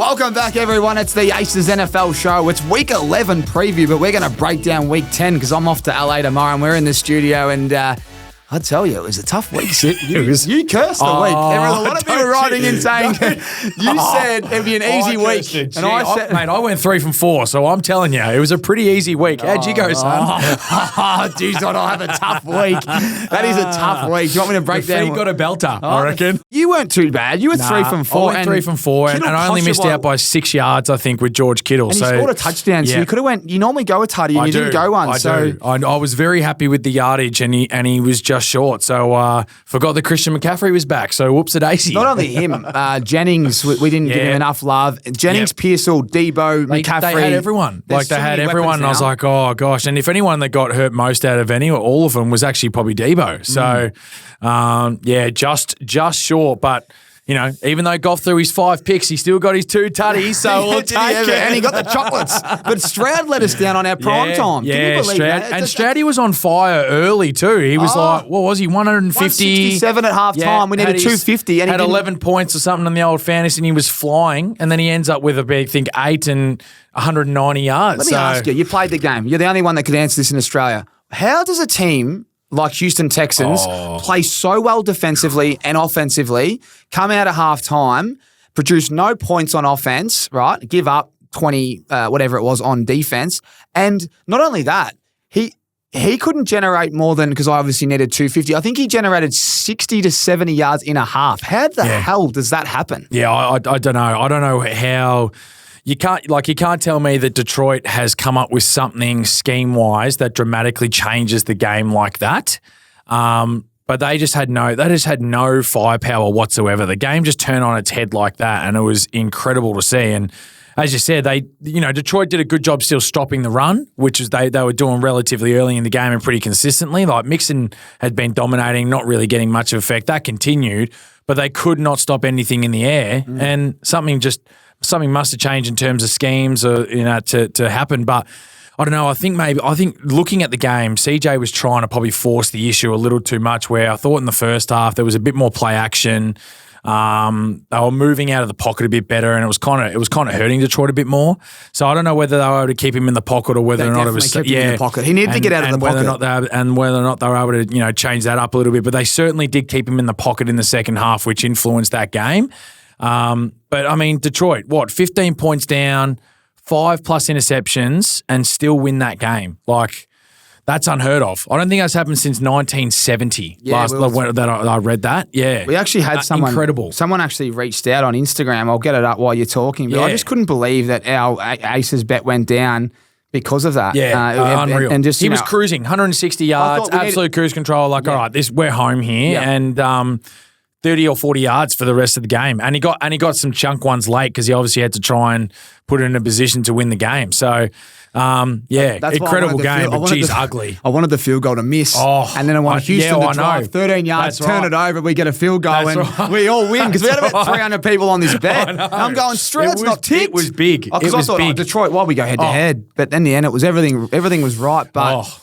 Welcome back, everyone. It's the Aces NFL show. It's week 11 preview, but we're going to break down week 10 because I'm off to LA tomorrow and we're in the studio. And I tell you, it was a tough week. You cursed the week. There were a lot of people writing in saying you said it'd be an easy week. And I said, mate, I went 3 from 4, so I'm telling you, it was a pretty easy week. How'd you go, son? Geez, I have a tough week. That is a tough week. Do you want me to break down? You got a belter, I reckon. You weren't too bad. You were 3 from 4. I went 3 from 4, and I only missed out by 6 yards, I think, with George Kittle. And he scored a touchdown, so you could have went. You normally go a tutty, and you didn't go one. I was very happy with the yardage, and he was just short. So forgot that Christian McCaffrey was back. So whoopsie-daisy. Not only him, Jennings. We didn't give him enough love. Jennings, Pearsall, Debo, McCaffrey. They had everyone. They had everyone. And I was like, oh gosh. And if anyone that got hurt most out of any or all of them was actually probably Debo. So just short, but. You know, even though Goff threw his 5 picks, he still got his 2 tutties, so we'll take it. And he got the chocolates. But Stroud let us down on our prime time. Can you believe that? And Stroudy was on fire early too. He was like, what was he, 150? 167 at half time. We needed 250. And he had 11 points or something in the old fantasy, and he was flying. And then he ends up with, I think, 8 and 190 yards. Let me ask you played the game. You're the only one that could answer this in Australia. How does a team like Houston Texans play so well defensively and offensively, come out at halftime, produce no points on offense, right? Give up 20, whatever it was, on defense. And not only that, he couldn't generate more than, because I obviously needed 250. I think he generated 60 to 70 yards in a half. How the hell does that happen? Yeah, I don't know. I don't know how... You can't tell me that Detroit has come up with something scheme-wise that dramatically changes the game like that. But they just had no firepower whatsoever. The game just turned on its head like that, and it was incredible to see. And as you said, Detroit did a good job still stopping the run, which is they were doing relatively early in the game and pretty consistently. Like Mixon had been dominating, not really getting much of effect. That continued, but they could not stop anything in the air, and something must have changed in terms of schemes to happen. But I don't know. I think looking at the game, CJ was trying to probably force the issue a little too much, where I thought in the first half there was a bit more play action. They were moving out of the pocket a bit better, and it was kind of hurting Detroit a bit more. So I don't know whether they were able to keep him in the pocket or whether or not it was in the pocket. He needed to get out of the pocket, whether or not they were able to change that up a little bit. But they certainly did keep him in the pocket in the second half, which influenced that game. But I mean, Detroit, 15 points down, 5+ interceptions, and still win that game. Like, that's unheard of. I don't think that's happened since 1970. I read that. Yeah, we actually had someone incredible. Someone actually reached out on Instagram. I'll get it up while you're talking, but I just couldn't believe that our Aces bet went down because of that. Yeah, unreal. And just he was cruising 160 yards, absolute cruise control. Like, all right, we're home here, and 30 or 40 yards for the rest of the game. And he got some chunk ones late because he obviously had to try and put it in a position to win the game. So, incredible game, but geez, ugly. I wanted the field goal to miss. And then I wanted Houston to drive 13 yards, turn it over, we get a field goal, we all win because we had about 300 people on this bet. And I'm going, Stroud's not ticked. It was big. Because I thought, Detroit, why we go head-to-head? But in the end, it was everything was right, but...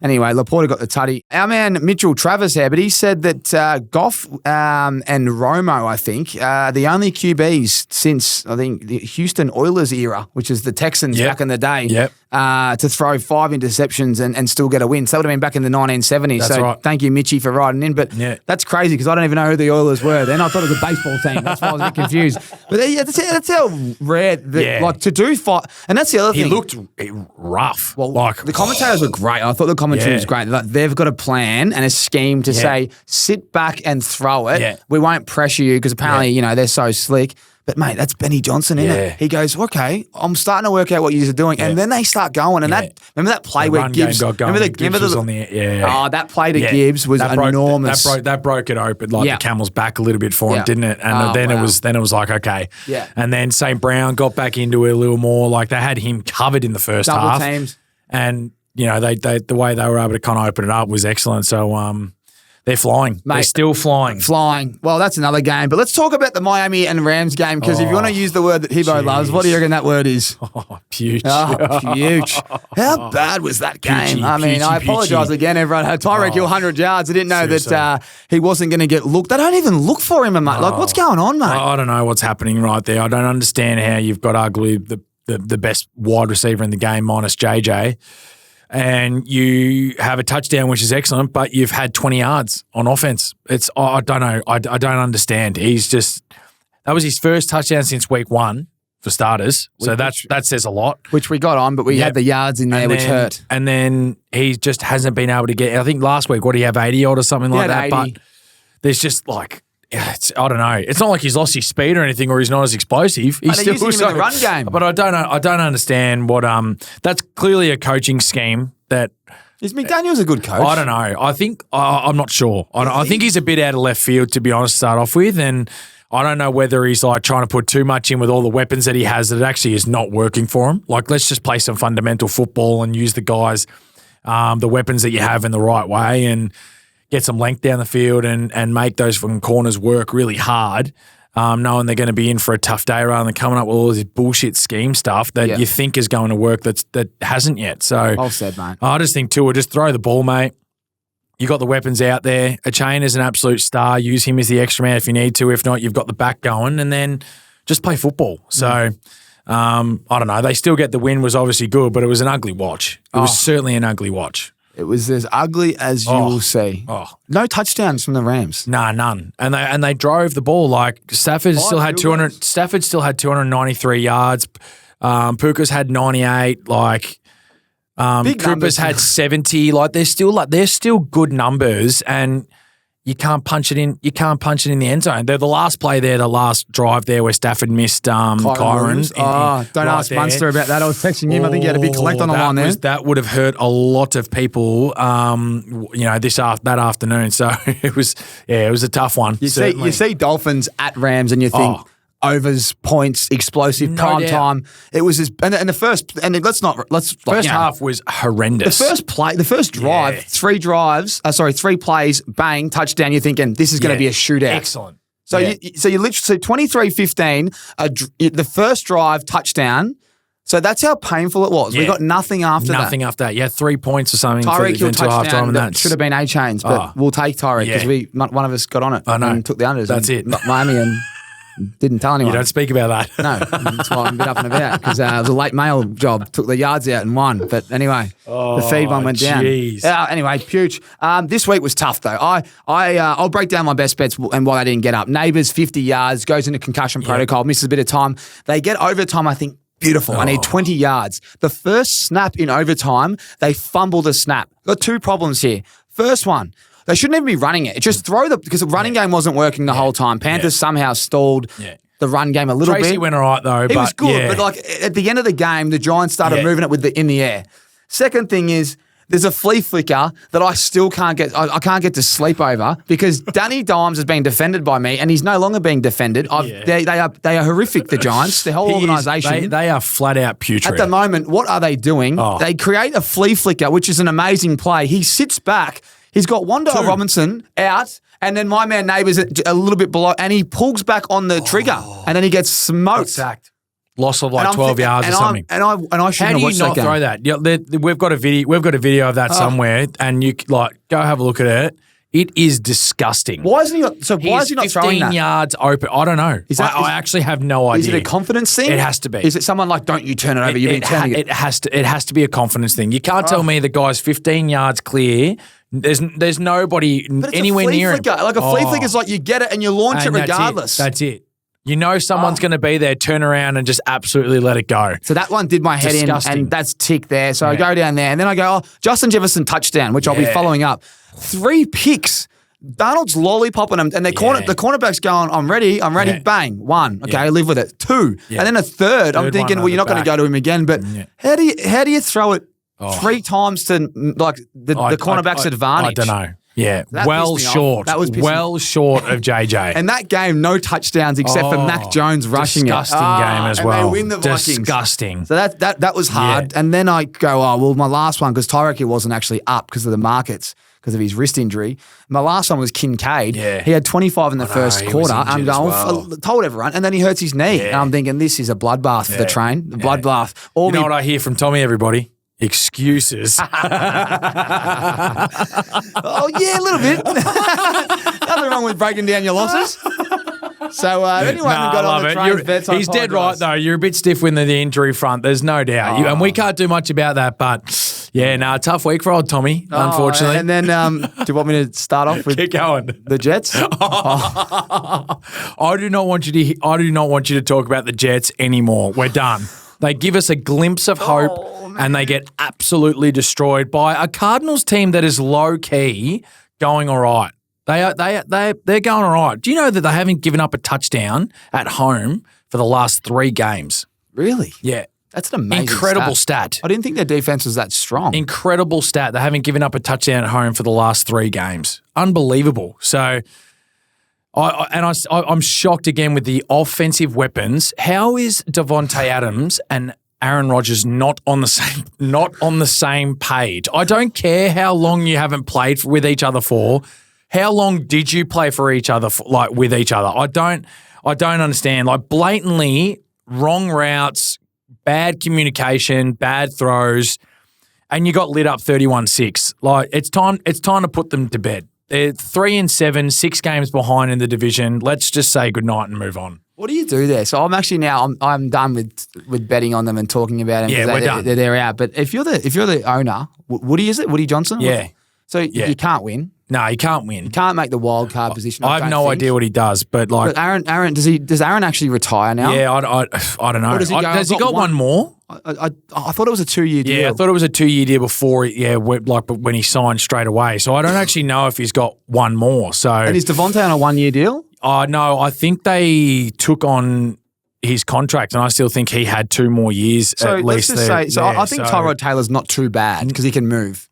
Anyway, Laporta got the tutty. Our man Mitchell Travers here, but he said that Goff and Romo, I think, are the only QBs since, I think, the Houston Oilers era, which is the Texans back in the day, to throw 5 interceptions and still get a win. So that would have been back in the 1970s. That's right. Thank you, Mitchie, for writing in. But that's crazy because I don't even know who the Oilers were then. I thought it was a baseball team. That's why I was a bit confused. But that's how rare, to do 5. And that's the other thing. He looked rough. Well, the commentators were great. I thought the commentary was great. Like, they've got a plan and a scheme to say, sit back and throw it. Yeah. We won't pressure you because apparently, they're so slick. But, mate, that's Benny Johnson, isn't it? He goes, okay, I'm starting to work out what you're doing. And then they start going. And remember that play where Gibbs got going. Remember was on the that play to Gibbs was enormous. That broke it open, the camel's back a little bit for him, didn't it? And then it was like, okay. Yeah. And then St. Brown got back into it a little more. Like, they had him covered in the first half. Double teams. And, the way they were able to kind of open it up was excellent. So, They're flying. Mate, they're still flying. Flying. Well, that's another game. But let's talk about the Miami and Rams game because if you want to use the word that Hibbo loves, what do you reckon that word is? Oh, puke. Oh, puke. How bad was that game? Putey, I mean, I apologise again, everyone. Tyreek Hill, 100 yards. I didn't know that he wasn't going to get looked. They don't even look for him, mate. Like, what's going on, mate? I don't know what's happening right there. I don't understand how you've got arguably the best wide receiver in the game minus JJ. And you have a touchdown, which is excellent, but you've had 20 yards on offense. I don't know. I don't understand. That was his first touchdown since week 1 for starters. So that says a lot. Which we got on, but we had the yards in there, which hurt. And then he just hasn't been able to get, I think last week, what did he have, 80 odd or something like that? 80. But there's just like, I don't know. It's not like he's lost his speed or anything, or he's not as explosive. He's still using him in the run game. But I don't understand what. That's clearly a coaching scheme. That is McDaniel's a good coach? I don't know. I think I'm not sure. I think he's a bit out of left field, to be honest. To start off with, and I don't know whether he's like trying to put too much in with all the weapons that he has that it actually is not working for him. Like, let's just play some fundamental football and use the guys, the weapons that you have in the right way, and get some length down the field and make those fucking corners work really hard, knowing they're going to be in for a tough day rather than coming up with all this bullshit scheme stuff that you think is going to work that hasn't yet. So well said, mate. I just think Tua, just throw the ball, mate. You got the weapons out there. A Chain is an absolute star. Use him as the extra man if you need to. If not, you've got the back going, and then just play football. So I don't know. They still get the win. Was obviously good, but it was an ugly watch. It was certainly an ugly watch. It was as ugly as you will see. No touchdowns from the Rams. Nah, none. And they drove the ball. Like Stafford still had 200. Stafford still had 293 yards. Puka's had 98. Like Cooper's had 70. Like they're still good numbers, and you can't punch it in. You can't punch it in the end zone. They're the last play there, the last drive there where Stafford missed Kyron. Don't ask Munster about that. I was texting him. I think he had a big collect on the line there. That would have hurt a lot of people. That afternoon. So it was a tough one. You see Dolphins at Rams, and you think. Overs, points, explosive, prime time. It was and the first half was horrendous. The first drive, 3 plays, bang, touchdown. You're thinking this is going to be a shootout. Excellent. So you literally 23-15, the first drive touchdown. So that's how painful it was. We got nothing after that. Nothing after that. Yeah, 3 points or something. Tyreek Hill touchdown that should have been A-chains, but we'll take Tyreek because one of us got on it and took the unders. That's it. Miami and didn't tell anyone. You don't speak about that. No, that's why I'm a bit up and about because it was a late mail job. Took the yards out and won. But anyway, the feed one went down. Anyway, Puch. This week was tough though. I'll break down my best bets and why they didn't get up. Neighbours 50 yards, goes into concussion protocol, misses a bit of time. They get overtime, I think. Beautiful. I need 20 yards. The first snap in overtime, they fumbled a snap. Got 2 problems here. First one. They shouldn't even be running it. Just because the running game wasn't working the whole time. Panthers somehow stalled the run game a little bit. Tracy went all right though. He was good, but like at the end of the game, the Giants started moving it in the air. Second thing is there's a flea flicker that I still can't get. I can't get to sleep over because Danny Dimes has been defended by me, and he's no longer being defended. They are horrific. The Giants, the whole organisation, they are flat out putrid at the moment. What are they doing? They create a flea flicker, which is an amazing play. He sits back. He's got Wan'Dale Robinson out, and then my man Neighbours a little bit below, and he pulls back on the trigger, and then he gets smoked. Exact. Loss of 12 yards or something. And I shouldn't have watched that game. How do you not throw that? Yeah, we've got a video of that somewhere, and you go have a look at it. It is disgusting. Why is he not throwing that? 15 yards open. I don't know. I actually have no idea. Is it a confidence thing? It has to be. Is it someone like, don't you turn it over? You've been turning it. It has to be a confidence thing. You can't tell me the guy's 15 yards clear. There's nobody anywhere near him. Like a flea flicker is like you get it and you launch it regardless. That's it. You know someone's going to be there, turn around and just absolutely let it go. So that one did my head in, and that's tick there. So I go down there, and then I go, Justin Jefferson touchdown, which I'll be following up. 3 picks. Donald's lollipopping them, and the cornerback's going, I'm ready, bang, 1. Okay, I live with it. 2. And then a third I'm thinking, well, you're not going to go to him again, but how do you throw it 3 times to like the cornerback's advantage? I don't know. Yeah, That well pissed me off. short. That was pissing me well short of JJ. And that game, no touchdowns except for Mac Jones rushing disgusting it. game as and well. they win the Vikings. Disgusting. So that was hard. Yeah. And then I go, my last one, because Tyreek Hill wasn't actually up because of the markets, because of his wrist injury. My last one was Kincaid. Yeah. He had 25 in the first he was quarter. I'm injured as going, well. told everyone. And then he hurts his knee. Yeah. And I'm thinking, this is a bloodbath for the train. The bloodbath. You know what I hear from Tommy, everybody? Excuses. Oh, yeah, a little bit. Nothing wrong with breaking down your losses. So anyone who got on the train bets, he's dead right, though. You're a bit stiff with the injury front. There's no doubt. And we can't do much about that. But, yeah, tough week for old Tommy, unfortunately. And then do you want me to start off with Keep going. the Jets? I do not want you to talk about the Jets anymore. We're done. They give us a glimpse of hope, and they get absolutely destroyed by a Cardinals team that is low key going all right. They're going all right. Do you know that they haven't given up a touchdown at home for the last 3 games? Really? Yeah. That's an amazing incredible stat. I didn't think their defense was that strong. Incredible stat. They haven't given up a touchdown at home for the last 3 games. Unbelievable. So I'm shocked again with the offensive weapons. How is Devontae Adams and Aaron Rodgers not on the same page? I don't care how long you haven't played with each other for. How long did you play for each other with each other? I don't understand. Like blatantly wrong routes, bad communication, bad throws, and you got lit up 31-6. Like it's time to put them to bed. They're 3-7, 6 games behind in the division. Let's just say goodnight and move on. What do you do there? So I'm actually I'm done with betting on them and talking about them. Yeah, we're done. They're out. But if you're the owner, Woody, is it Woody Johnson? Yeah. So you can't win. No, he can't win. You can't make the wild card position. I have no idea what he does, but like. But Aaron, does Aaron actually retire now? Yeah, I don't know. Or does he go, has he got one more? I thought it was a 2-year deal. Yeah, I thought it was a 2-year deal before. When he signed straight away. So I don't actually know if he's got one more. So and is Devontae on a 1-year deal? No, I think they took on his contract, and I still think he had 2 more years at least. I think Tyrod Taylor's not too bad because he can move.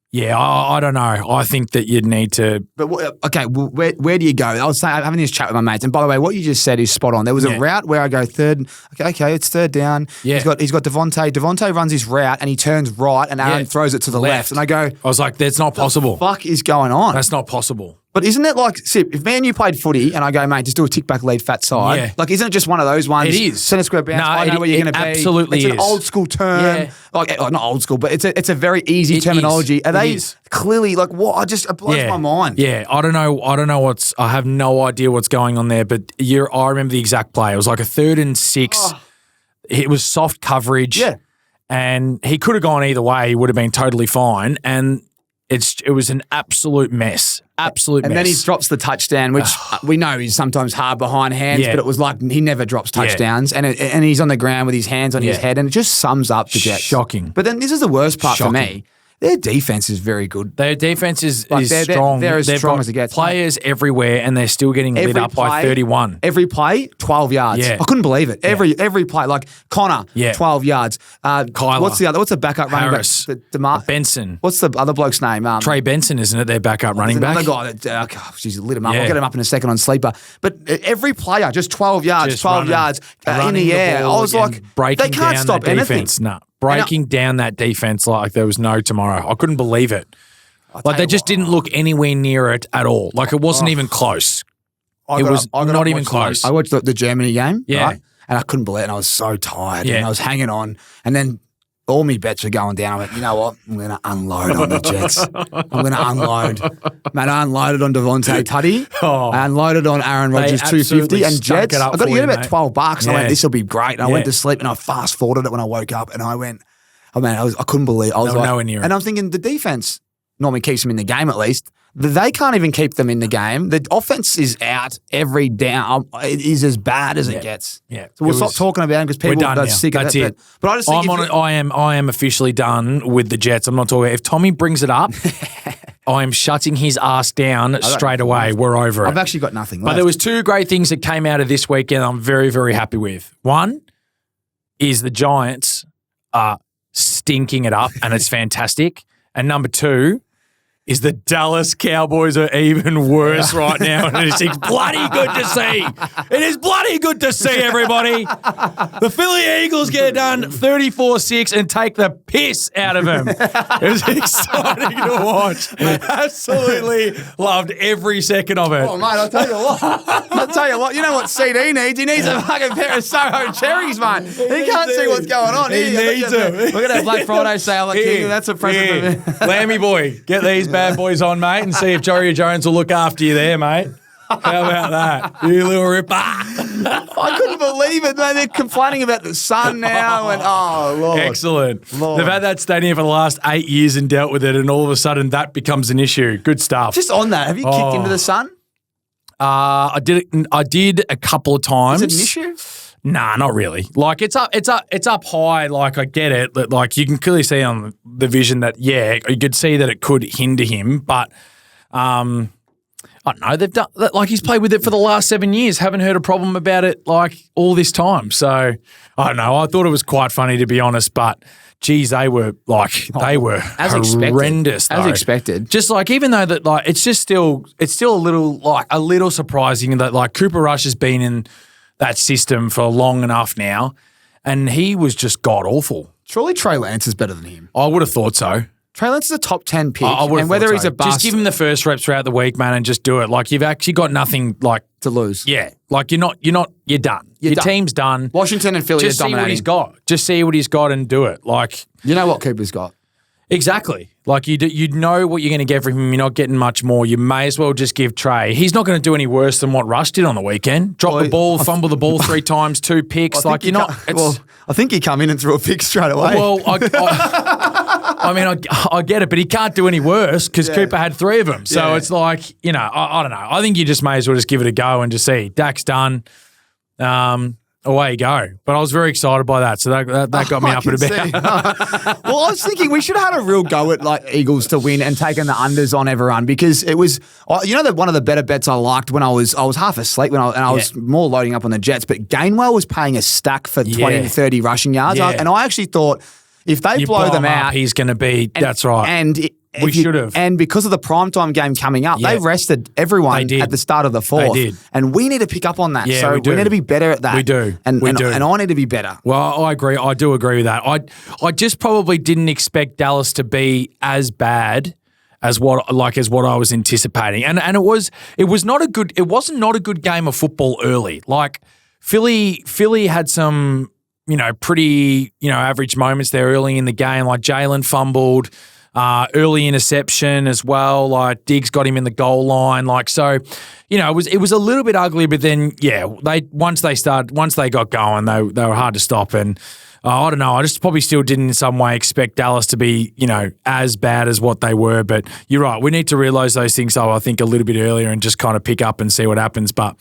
Yeah, I don't know. I think that you'd need to. But where do you go? I was saying, I'm having this chat with my mates, and by the way, what you just said is spot on. There was a route where I go third. Okay, it's third down. Yeah. He's got Devontae. Devontae runs his route and he turns right, and Aaron throws it to the left. And I go, I was like, that's not possible. What the fuck is going on? That's not possible. But isn't it like, Sip, if me and you played footy and I go, mate, just do a tick back lead fat side. Yeah. Like, isn't it just one of those ones? It is. Centre square bounce. No, I know where you're going to be. Absolutely, it's an old school term. Yeah. Like, not old school, but it's a very easy terminology. Are they clearly like what? It blows my mind. Yeah, I don't know. I have no idea what's going on there. But I remember the exact play. It was like a 3rd and 6. Oh. It was soft coverage. Yeah. And he could have gone either way. He would have been totally fine. And it was an absolute mess. Absolute mess. And then he drops the touchdown, which we know is sometimes hard behind hands, but it was like he never drops touchdowns. And he's on the ground with his hands on his head, and it just sums up the Jets. Shocking. But then this is the worst part for me. Their defense is very good. Their defense is strong. They're as They've strong got as it gets. Players everywhere, and they're still getting lit up by 31. Every play, 12 yards. Yeah. I couldn't believe it. Every play, like Connor, 12 yards. Kyler. What's the backup running back? Benson. What's the other bloke's name? Trey Benson, isn't it? Their backup running back. Another guy that she's lit him up. I'll get him up in a second on Sleeper. But every player, just 12 yards, just 12 yards in the air. I was like, they can't stop anything. No. Breaking down that defense like there was no tomorrow. I couldn't believe it. Like they just didn't look anywhere near it at all. Like it wasn't even close. It was not even close. I watched the Germany game, right? And I couldn't believe it. And I was so tired. Yeah. And I was hanging on. And then all my bets were going down. I went, you know what? I'm going to unload on the Jets. I'm going to unload. Man, I unloaded on Devontae Tutty. I unloaded on Aaron Rodgers 250 and Jets. I got to get about $12. And I went, this will be great. And I went to sleep and I fast forwarded it when I woke up and I went, oh man, I couldn't believe it. I was like, nowhere near it. And I'm thinking the defense normally keeps them in the game at least. They can't even keep them in the game. The offense is out every down. It is as bad as it gets. Yeah. So we'll stop talking about them because people are sick of it. That's it. But I just think I am officially done with the Jets. I'm not talking. If Tommy brings it up, I am shutting his ass down straight away. We're over it. I've actually got nothing left. But there was 2 great things that came out of this weekend I'm very, very happy with. One is the Giants are stinking it up and it's fantastic. And number 2, is the Dallas Cowboys are even worse right now, and it's bloody good to see. It is bloody good to see, everybody. The Philly Eagles get it done 34-6 and take the piss out of them. It was exciting to watch. Absolutely loved every second of it. Oh, mate, I'll tell you what. You know what CD needs? He needs a fucking pair of Soho cherries, mate. He can't see what's going on. He needs them. We're going to have Black Friday sale at King. That's a present for me. Lammy boy, get these bad boys on, mate, and see if Jory Jones will look after you there, mate. How about that? You little ripper. I couldn't believe it, man. They're complaining about the sun now. And Lord. Excellent. Lord. They've had that stadium for the last 8 years and dealt with it, and all of a sudden that becomes an issue. Good stuff. Just on that, have you kicked into the sun? I did a couple of times. Is it an issue? Nah, not really. Like it's up high. Like I get it. Like you can clearly see on the vision that you could see that it could hinder him. But I don't know. They've done like he's played with it for the last 7 years. Haven't heard a problem about it like all this time. So I don't know. I thought it was quite funny, to be honest. But geez, they were as horrendous. As expected. Just like even though that like it's still a little surprising that like Cooper Rush has been in that system for long enough now, and he was just god awful. Surely Trey Lance is better than him. I would have thought so. Trey Lance is a top 10 pick, and whether he's a bust, just give him the first reps throughout the week, man, and just do it. Like you've actually got nothing like to lose. Yeah, like you're done. Your team's done. Washington and Philly just are dominating. See what he's got. Just see what he's got and do it. Like you know what Cooper's got. Exactly. Like you know what you're going to get from him. You're not getting much more. You may as well just give Trey. He's not going to do any worse than what Rush did on the weekend. Drop the ball, fumble the ball 3 times, 2 picks. Like you're not. I think he come in and threw a pick straight away. Well, I get it, but he can't do any worse because Cooper had 3 of them. So it's like I don't know. I think you just may as well just give it a go and just see. Dak's done. Away you go. But I was very excited by that, so that got me up and about. Well, I was thinking we should have had a real go at like Eagles to win and taken the unders on everyone because it was, that one of the better bets I liked when I was half asleep I was more loading up on the Jets, but Gainwell was paying a stack for 20 to 30 rushing yards, and I actually thought if they blow them out, he's going to be. That's right, and. We should have. And because of the primetime game coming up, they rested everyone at the start of the fourth. They did. And we need to pick up on that. Yeah, so we need to be better at that. We do. And I need to be better. Well, I agree. I do agree with that. I just probably didn't expect Dallas to be as bad as what I was anticipating. And it wasn't not a good game of football early. Like Philly had some, pretty, average moments there early in the game. Like Jalen fumbled. Early interception as well. Like Diggs got him in the goal line. Like so, it was a little bit ugly. But then, once they got going, they were hard to stop. And I don't know. I just probably still didn't in some way expect Dallas to be as bad as what they were. But you're right. We need to realize those things. I think a little bit earlier and just kind of pick up and see what happens. But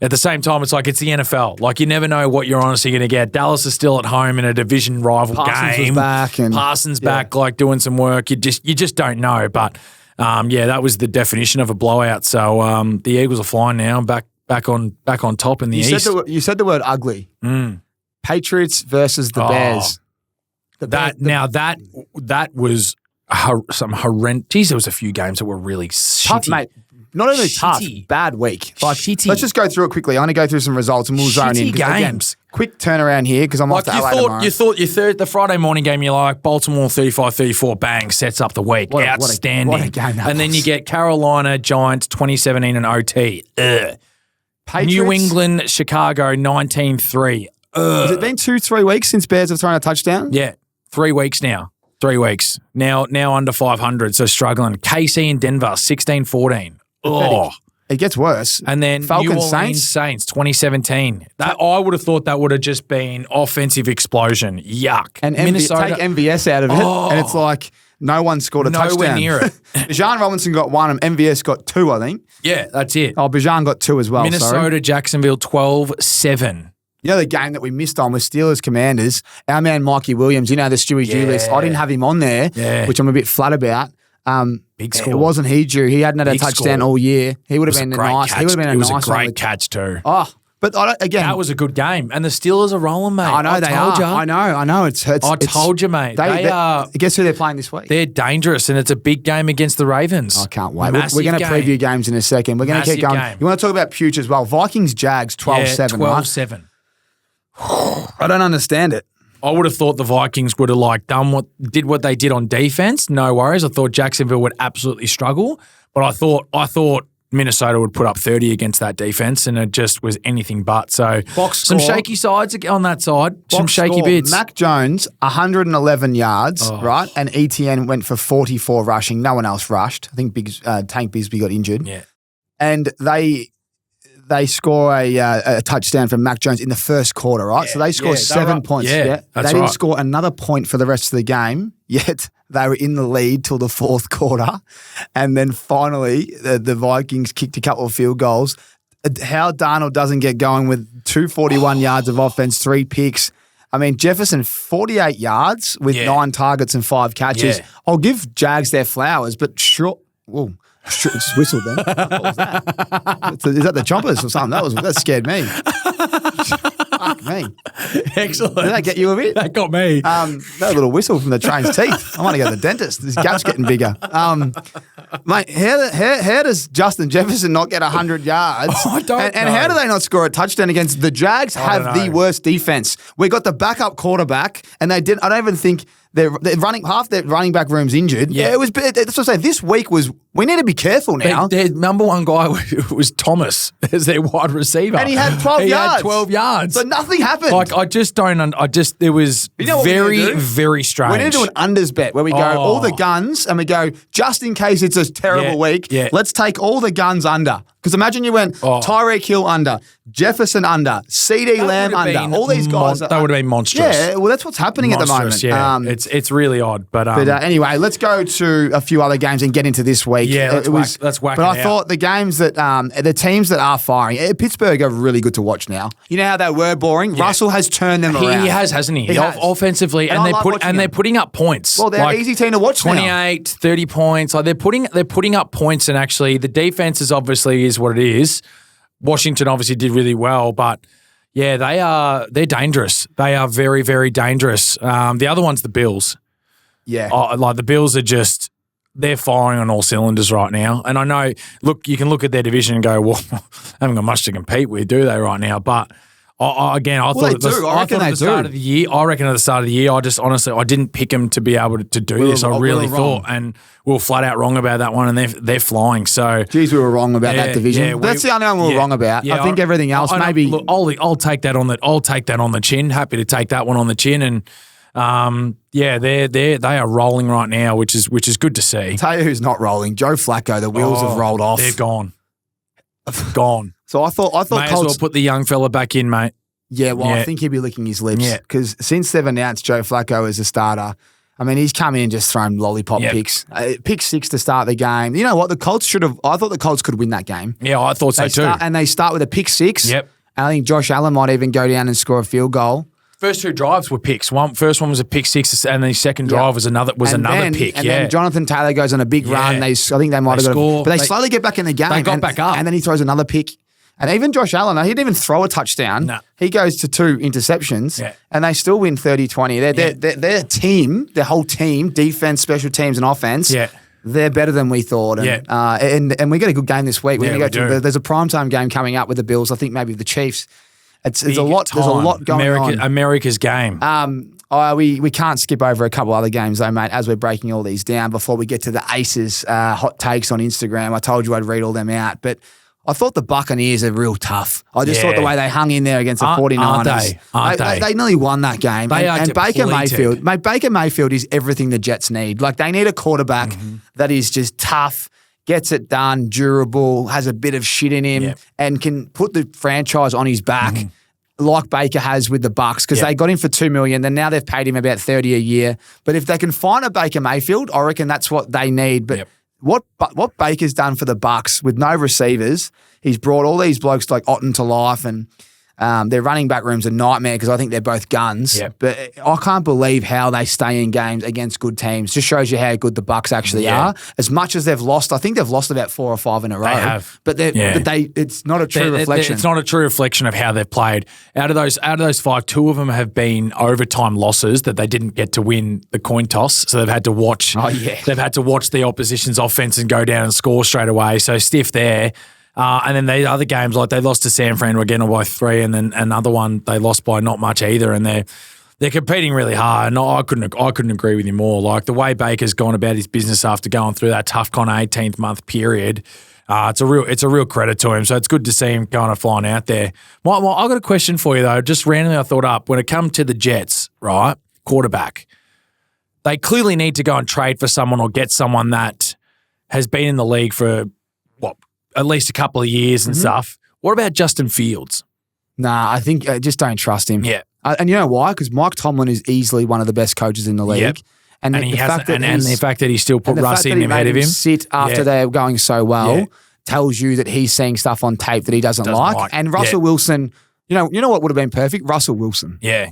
at the same time, it's like it's the NFL. Like you never know what you're honestly going to get. Dallas is still at home in a division rival game. Parsons back, like doing some work. You just don't know. But that was the definition of a blowout. So the Eagles are flying now, back on top in the East. You said the word ugly. Patriots versus the Bears. That was some horrendous. Geez, there was a few games that were really tough, shitty. mate. Not only tough, bad week. Shitty. Let's just go through it quickly. I'm going to go through some results and we'll zone in. Games. Quick turnaround here because I'm off to LA tomorrow. You thought the Friday morning game, you're like, Baltimore 35-34, bang, sets up the week. Outstanding. What a game that was. And then you get Carolina Giants 2017 and OT. New England, Chicago 19-3. Has it been 2-3 weeks since Bears have thrown a touchdown? Yeah, 3 weeks now. 3 weeks. Now under 500, so struggling. KC and Denver 16-14. Oh, it gets worse. And then Falcons Saints 2017. I would have thought that would have just been offensive explosion. Yuck. And Minnesota, take MVS out of it, and it's like no one scored a touchdown. Nowhere near it. Bijan Robinson got 1 and MVS got 2, I think. Yeah, that's it. Oh, Bijan got 2 as well. Minnesota, Jacksonville 12-7. The game that we missed on was Steelers Commanders. Our man Mikey Williams, the Stewie G list. I didn't have him on there, which I'm a bit flat about. Big score. It wasn't he, Drew. He hadn't had a touchdown all year. He would have been nice. He would have been a nice. It was a great catch too. Oh, But again, That was a good game. And the Steelers are rolling, mate. I know they told are. ya. I know. I told you, mate. They are. Guess who they're playing this week? They're dangerous, and it's a big game against the Ravens. I can't wait. Massive We're going to game. preview games in a second. We're going to keep Massive going. game. You want to talk about Puch as well? Vikings, Jags, 12-7, right? 12-7. I don't understand it. I would have thought the Vikings would have done what they did on defense. No worries. I thought Jacksonville would absolutely struggle, but I thought Minnesota would put up 30 against that defense, and it just was anything but. So some shaky sides on that side. Some shaky bits. Mac Jones, 111 yards, right? And ETN went for 44 rushing. No one else rushed. I think Tank Bigsby got injured. Yeah. And they score a touchdown from Mac Jones in the first quarter, right? Yeah, so they score 7 points. Yeah, they didn't score another point for the rest of the game, yet they were in the lead till the fourth quarter. And then finally, the Vikings kicked a couple of field goals. How Darnold doesn't get going with 241 yards of offense, 3 picks. I mean, Jefferson, 48 yards with 9 targets and 5 catches. Yeah. I'll give Jags their flowers, but sure. Whoa. Just whistled then. What was that? Is that the choppers or something? That scared me. Fuck me. Excellent. Did that get you a bit? That got me. That little whistle from the train's teeth. I want to go to the dentist. This gap's getting bigger. Mate, how does Justin Jefferson not get 100 yards? I don't know. And how do they not score a touchdown against the Jags? Have the worst defense. We got the backup quarterback, and they did. I don't even think they're running. Half their running back room's injured. Yeah. It was. That's what I say. This week was. We need to be careful now. Their number one guy was Thomas as their wide receiver, And he had 12 yards. He had 12 yards. But nothing happened. I just don't. It was very, very strange. We need to do an unders bet where we go all the guns and we go, just in case it's a terrible week, let's take all the guns under. Because imagine you went Tyreek Hill under, Jefferson under, CD Lamb under, all these guys. That would have been monstrous. Yeah, well, that's what's happening at the moment. Yeah, it's really odd. But anyway, let's go to a few other games and get into this week. Yeah, let's whack But it I out. thought the games that the teams that are firing, Pittsburgh are really good to watch now. You know how they were boring? Yeah. Russell has turned them around. He has, hasn't he? He has. Offensively, and they're putting up points. Well, they're an easy team to watch 28, 30 points. They're putting up points, and actually the defense is obviously is what it is. Washington obviously did really well, but yeah, they're dangerous. They are very, very dangerous. The other one's the Bills. Yeah. The Bills are just, they're firing on all cylinders right now. And I know, look, you can look at their division and go, well, they haven't got much to compete with, do they, right now? But I thought at the start of the year, I just honestly, I didn't pick them to be able to do this. I really thought, and we were flat out wrong about that one, and they're flying. So, geez, we were wrong about that division. Yeah, that's the only one we were wrong about. I think everything else maybe. Look, I'll take that on the chin. Happy to take that one on the chin, and they are rolling right now, which is good to see. Tell you who's not rolling, Joe Flacco. The wheels have rolled off. They're gone. Gone. So I thought may as well put the young fella back in, mate. Yeah, well, I think he'll be licking his lips because since they've announced Joe Flacco as a starter, I mean, he's come in and just thrown lollipop picks. Pick 6 to start the game. You know what? I thought the Colts could win that game. Yeah, I thought so too. And they start with a pick 6. Yep. And I think Josh Allen might even go down and score a field goal. First 2 drives were picks. First one was a pick 6, and the second drive was another pick. And then Jonathan Taylor goes on a big run. I think they might have got but they slowly get back in the game. They got back up. And then he throws another pick. And even Josh Allen, he didn't even throw a touchdown. No. He goes to 2 interceptions, and they still win 30-20. Their team, their whole team, defense, special teams, and offense, they're better than we thought. And we get a good game this week. There's a primetime game coming up with the Bills. I think maybe the Chiefs. It's a lot. There's a lot going on. America's game. We can't skip over a couple other games though, mate, as we're breaking all these down before we get to the Aces hot takes on Instagram. I told you I'd read all them out, but I thought the Buccaneers are real tough. I just thought the way they hung in there against the 49ers. They nearly won that game. And Baker Mayfield. Mate, Baker Mayfield is everything the Jets need. Like, they need a quarterback that is just tough, gets it done, durable, has a bit of shit in him, and can put the franchise on his back. Like Baker has with the Bucks, because they got him for $2 million, then now they've paid him about $30 a year. But if they can find a Baker Mayfield, I reckon that's what they need. But what Baker's done for the Bucks with no receivers, he's brought all these blokes like Otten to life, and Their running back room's a nightmare because I think they're both guns. Yep. But I can't believe how they stay in games against good teams. Just shows you how good the Bucks actually are. As much as they've lost, I think they've lost about 4 or 5 in a row. They have. But it's not a true reflection. It's not a true reflection of how they've played. Out of those 5, 2 of them have been overtime losses that they didn't get to win the coin toss. So they've had to watch. Oh, yeah. They've had to watch the opposition's offense and go down and score straight away. So stiff there. And then the other games, like they lost to San Fran again by 3, and then another one they lost by not much either. And they're competing really hard. And I couldn't agree with you more. Like the way Baker's gone about his business after going through that tough kind of 18th month period, it's a real credit to him. So it's good to see him kind of flying out there. Well, I got a question for you though. Just randomly, I thought up when it comes to the Jets, right? Quarterback, they clearly need to go and trade for someone or get someone that has been in the league for at least a couple of years and stuff. What about Justin Fields? Nah, I think I just don't trust him. Yeah. And you know why? Because Mike Tomlin is easily one of the best coaches in the league. Yep. And the fact that he still put Russ in ahead of him. Sit after they're going so well tells you that he's seeing stuff on tape that he doesn't like. And Russell Wilson, you know what would have been perfect? Russell Wilson. Yeah.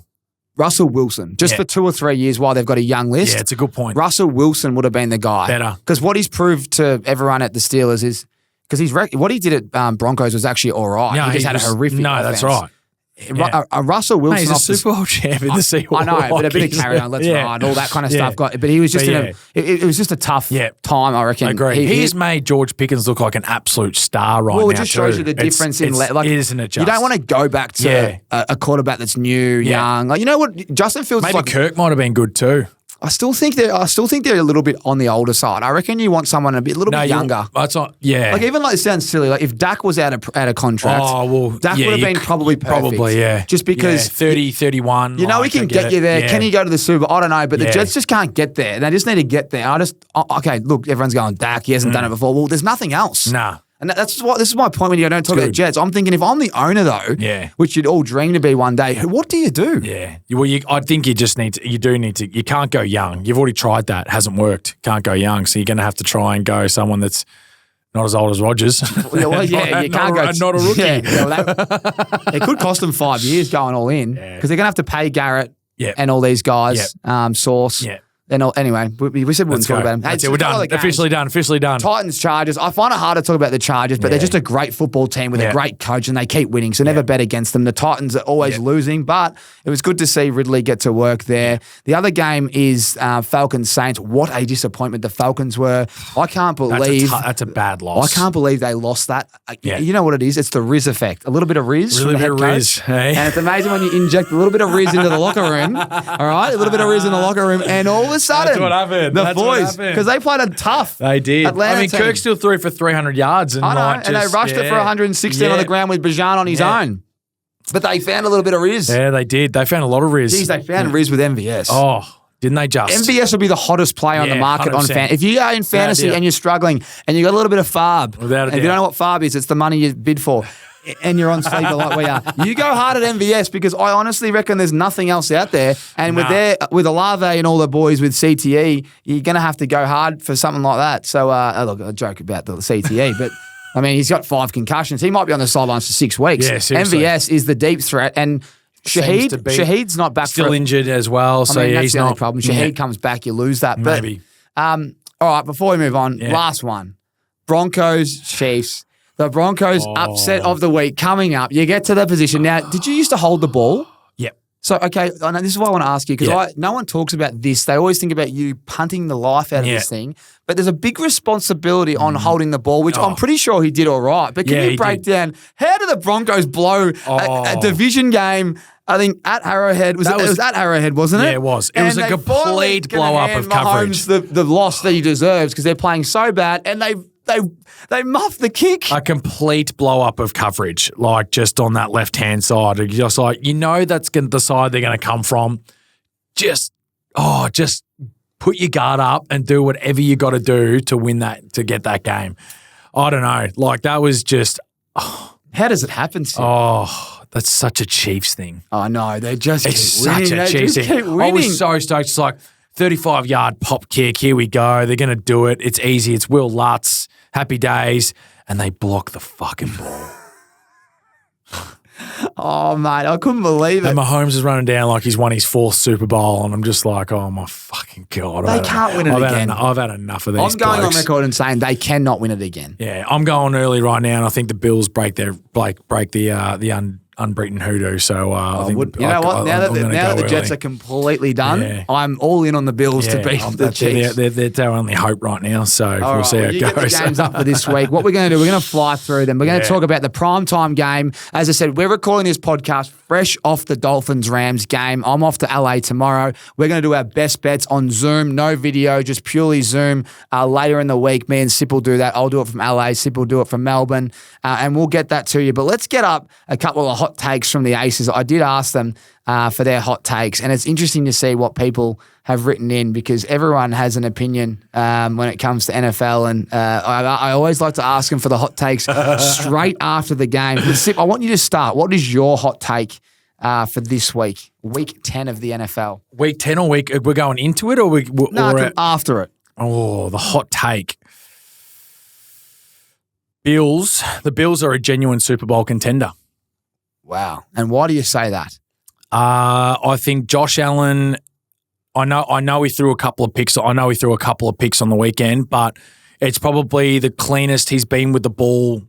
Russell Wilson, just for 2 or 3 years while they've got a young list. Yeah, it's a good point. Russell Wilson would have been the guy. Better. Because what he's proved to everyone at the Steelers is, because what he did at Broncos was actually all right. No, he just had a horrific offense. That's right. Yeah. Russell Wilson, he's a Super Bowl champ in the Seahawks. I know, but a bit of carry on, let's ride, all that kind of stuff. But he was just it was just a tough time, I reckon. I agree. He's made George Pickens look like an absolute star right now. Well, it just shows you the difference isn't it? You don't want to go back to a quarterback that's new, young. Like, you know what? Justin Fields maybe Kirk might have been good too. I still think they're a little bit on the older side. I reckon you want someone a little bit younger. That's not, yeah. Like even it sounds silly. Like if Dak was out of contract, Dak would have been probably perfect. Probably, yeah. Just because 30, 31. You know he can get you there. Yeah. Can he go to the Super Bowl? I don't know, but the Jets just can't get there. They just need to get there. Okay, look, everyone's going Dak. He hasn't done it before. Well, there's nothing else. Nah. And this is my point when you don't talk about Jets. I'm thinking if I'm the owner though, which you'd all dream to be one day, what do you do? Yeah. Well, I think you just need to, you can't go young. You've already tried that. It hasn't worked. Can't go young. So you're going to have to try and go someone that's not as old as Rodgers. You can't go. Not a rookie. It could cost them 5 years going all in because they're going to have to pay Garrett and all these guys, Sauce. Yeah. Anyway, we said we wouldn't talk about them. That's it. We're done. Officially done. Titans, Chargers. I find it hard to talk about the Chargers, but they're just a great football team with a great coach and they keep winning. So never bet against them. The Titans are always losing, but it was good to see Ridley get to work there. The other game is Falcons Saints. What a disappointment the Falcons were. I can't believe that's a bad loss. I can't believe they lost that. You know what it is? It's the Riz effect. A little bit of Riz. Really bit of Riz. Hey? And it's amazing when you inject a little bit of Riz into the locker room. All right, a little bit of Riz in the locker room, and all of a sudden, that's what happened. The boys, because they played a tough. They did. Atlanta team. Kirk still threw for 300 yards. And and they rushed it for 116 on the ground with Bijan on his own. But they found a little bit of Riz. Yeah, they did. They found a lot of Riz. Jeez, they found Riz with MVS. Oh, didn't they just? MVS will be the hottest player on the market 100%. On fan. If you are in fantasy and you're struggling and you got a little bit of FARB, and if you don't know what FARB is, it's the money you bid for. And you're on sleeper like we are. You go hard at MVS because I honestly reckon there's nothing else out there. And with Olave and all the boys with CTE, you're going to have to go hard for something like that. So, look, a joke about the CTE, but I mean, he's got 5 concussions. He might be on the sidelines for 6 weeks. Yeah, seriously. MVS is the deep threat. And Shahid's not back. Still injured as well. So that's he's the only not. problem. Shahid comes back, you lose that. But, maybe. All right, before we move on, last one. Broncos, Chiefs. The Broncos upset of the week coming up. You get to the position. Now, did you used to hold the ball? Yep. So, okay, I know this is what I want to ask you because no one talks about this. They always think about you punting the life out of this thing. But there's a big responsibility on holding the ball, which I'm pretty sure he did all right. But can you break down how did the Broncos blow a division game? I think at Arrowhead. It was at Arrowhead, wasn't it? Yeah, it was. It was a complete blow-up of coverage. The loss that he deserves because they're playing so bad and they muffed the kick. A complete blow-up of coverage, like just on that left-hand side. You're just like, that's the side they're going to come from. Just put your guard up and do whatever you got to do to win that, to get that game. I don't know. Like, that was just... How does it happen, Sid? That's such a Chiefs thing. I know. They just it's keep winning. Such a Chiefs thing. I was so stoked. It's like 35-yard pop kick. Here we go. They're going to do it. It's easy. It's Will Lutz. Happy days. And they block the fucking ball. Oh, mate, I couldn't believe it. And Mahomes is running down like he's won his 4th Super Bowl, and I'm just like, oh my fucking God. They can't win it again. I've had enough of these I'm going blokes. on record and saying they cannot win it again. Yeah, I'm going early right now, and I think the Bills break the unbeaten hoodoo. So I think now that the Jets are completely done, I'm all in on the Bills to beat the Chiefs. They're our only hope right now. So we'll see how it Get goes. the games up for this week. What we're going to do, we're going to fly through them. We're going to talk about the primetime game. As I said, we're recording this podcast fresh off the Dolphins-Rams game. I'm off to LA tomorrow. We're going to do our best bets on Zoom, no video, just purely Zoom. Later in the week, me and Sip will do that. I'll do it from LA. Sip will do it from Melbourne, and we'll get that to you. But let's get up a couple of hot takes from the Aces. I did ask them for their hot takes, and it's interesting to see what people have written in because everyone has an opinion when it comes to NFL, and I always like to ask them for the hot takes straight after the game. But Sip, I want you to start. What is your hot take for this week, week 10 of the NFL? Week 10 or week? We're going into it, or after it? Oh, the hot take. Bills. The Bills are a genuine Super Bowl contender. Wow. And why do you say that? I think Josh Allen, I know he threw a couple of picks. I know he threw a couple of picks on the weekend, but it's probably the cleanest he's been with the ball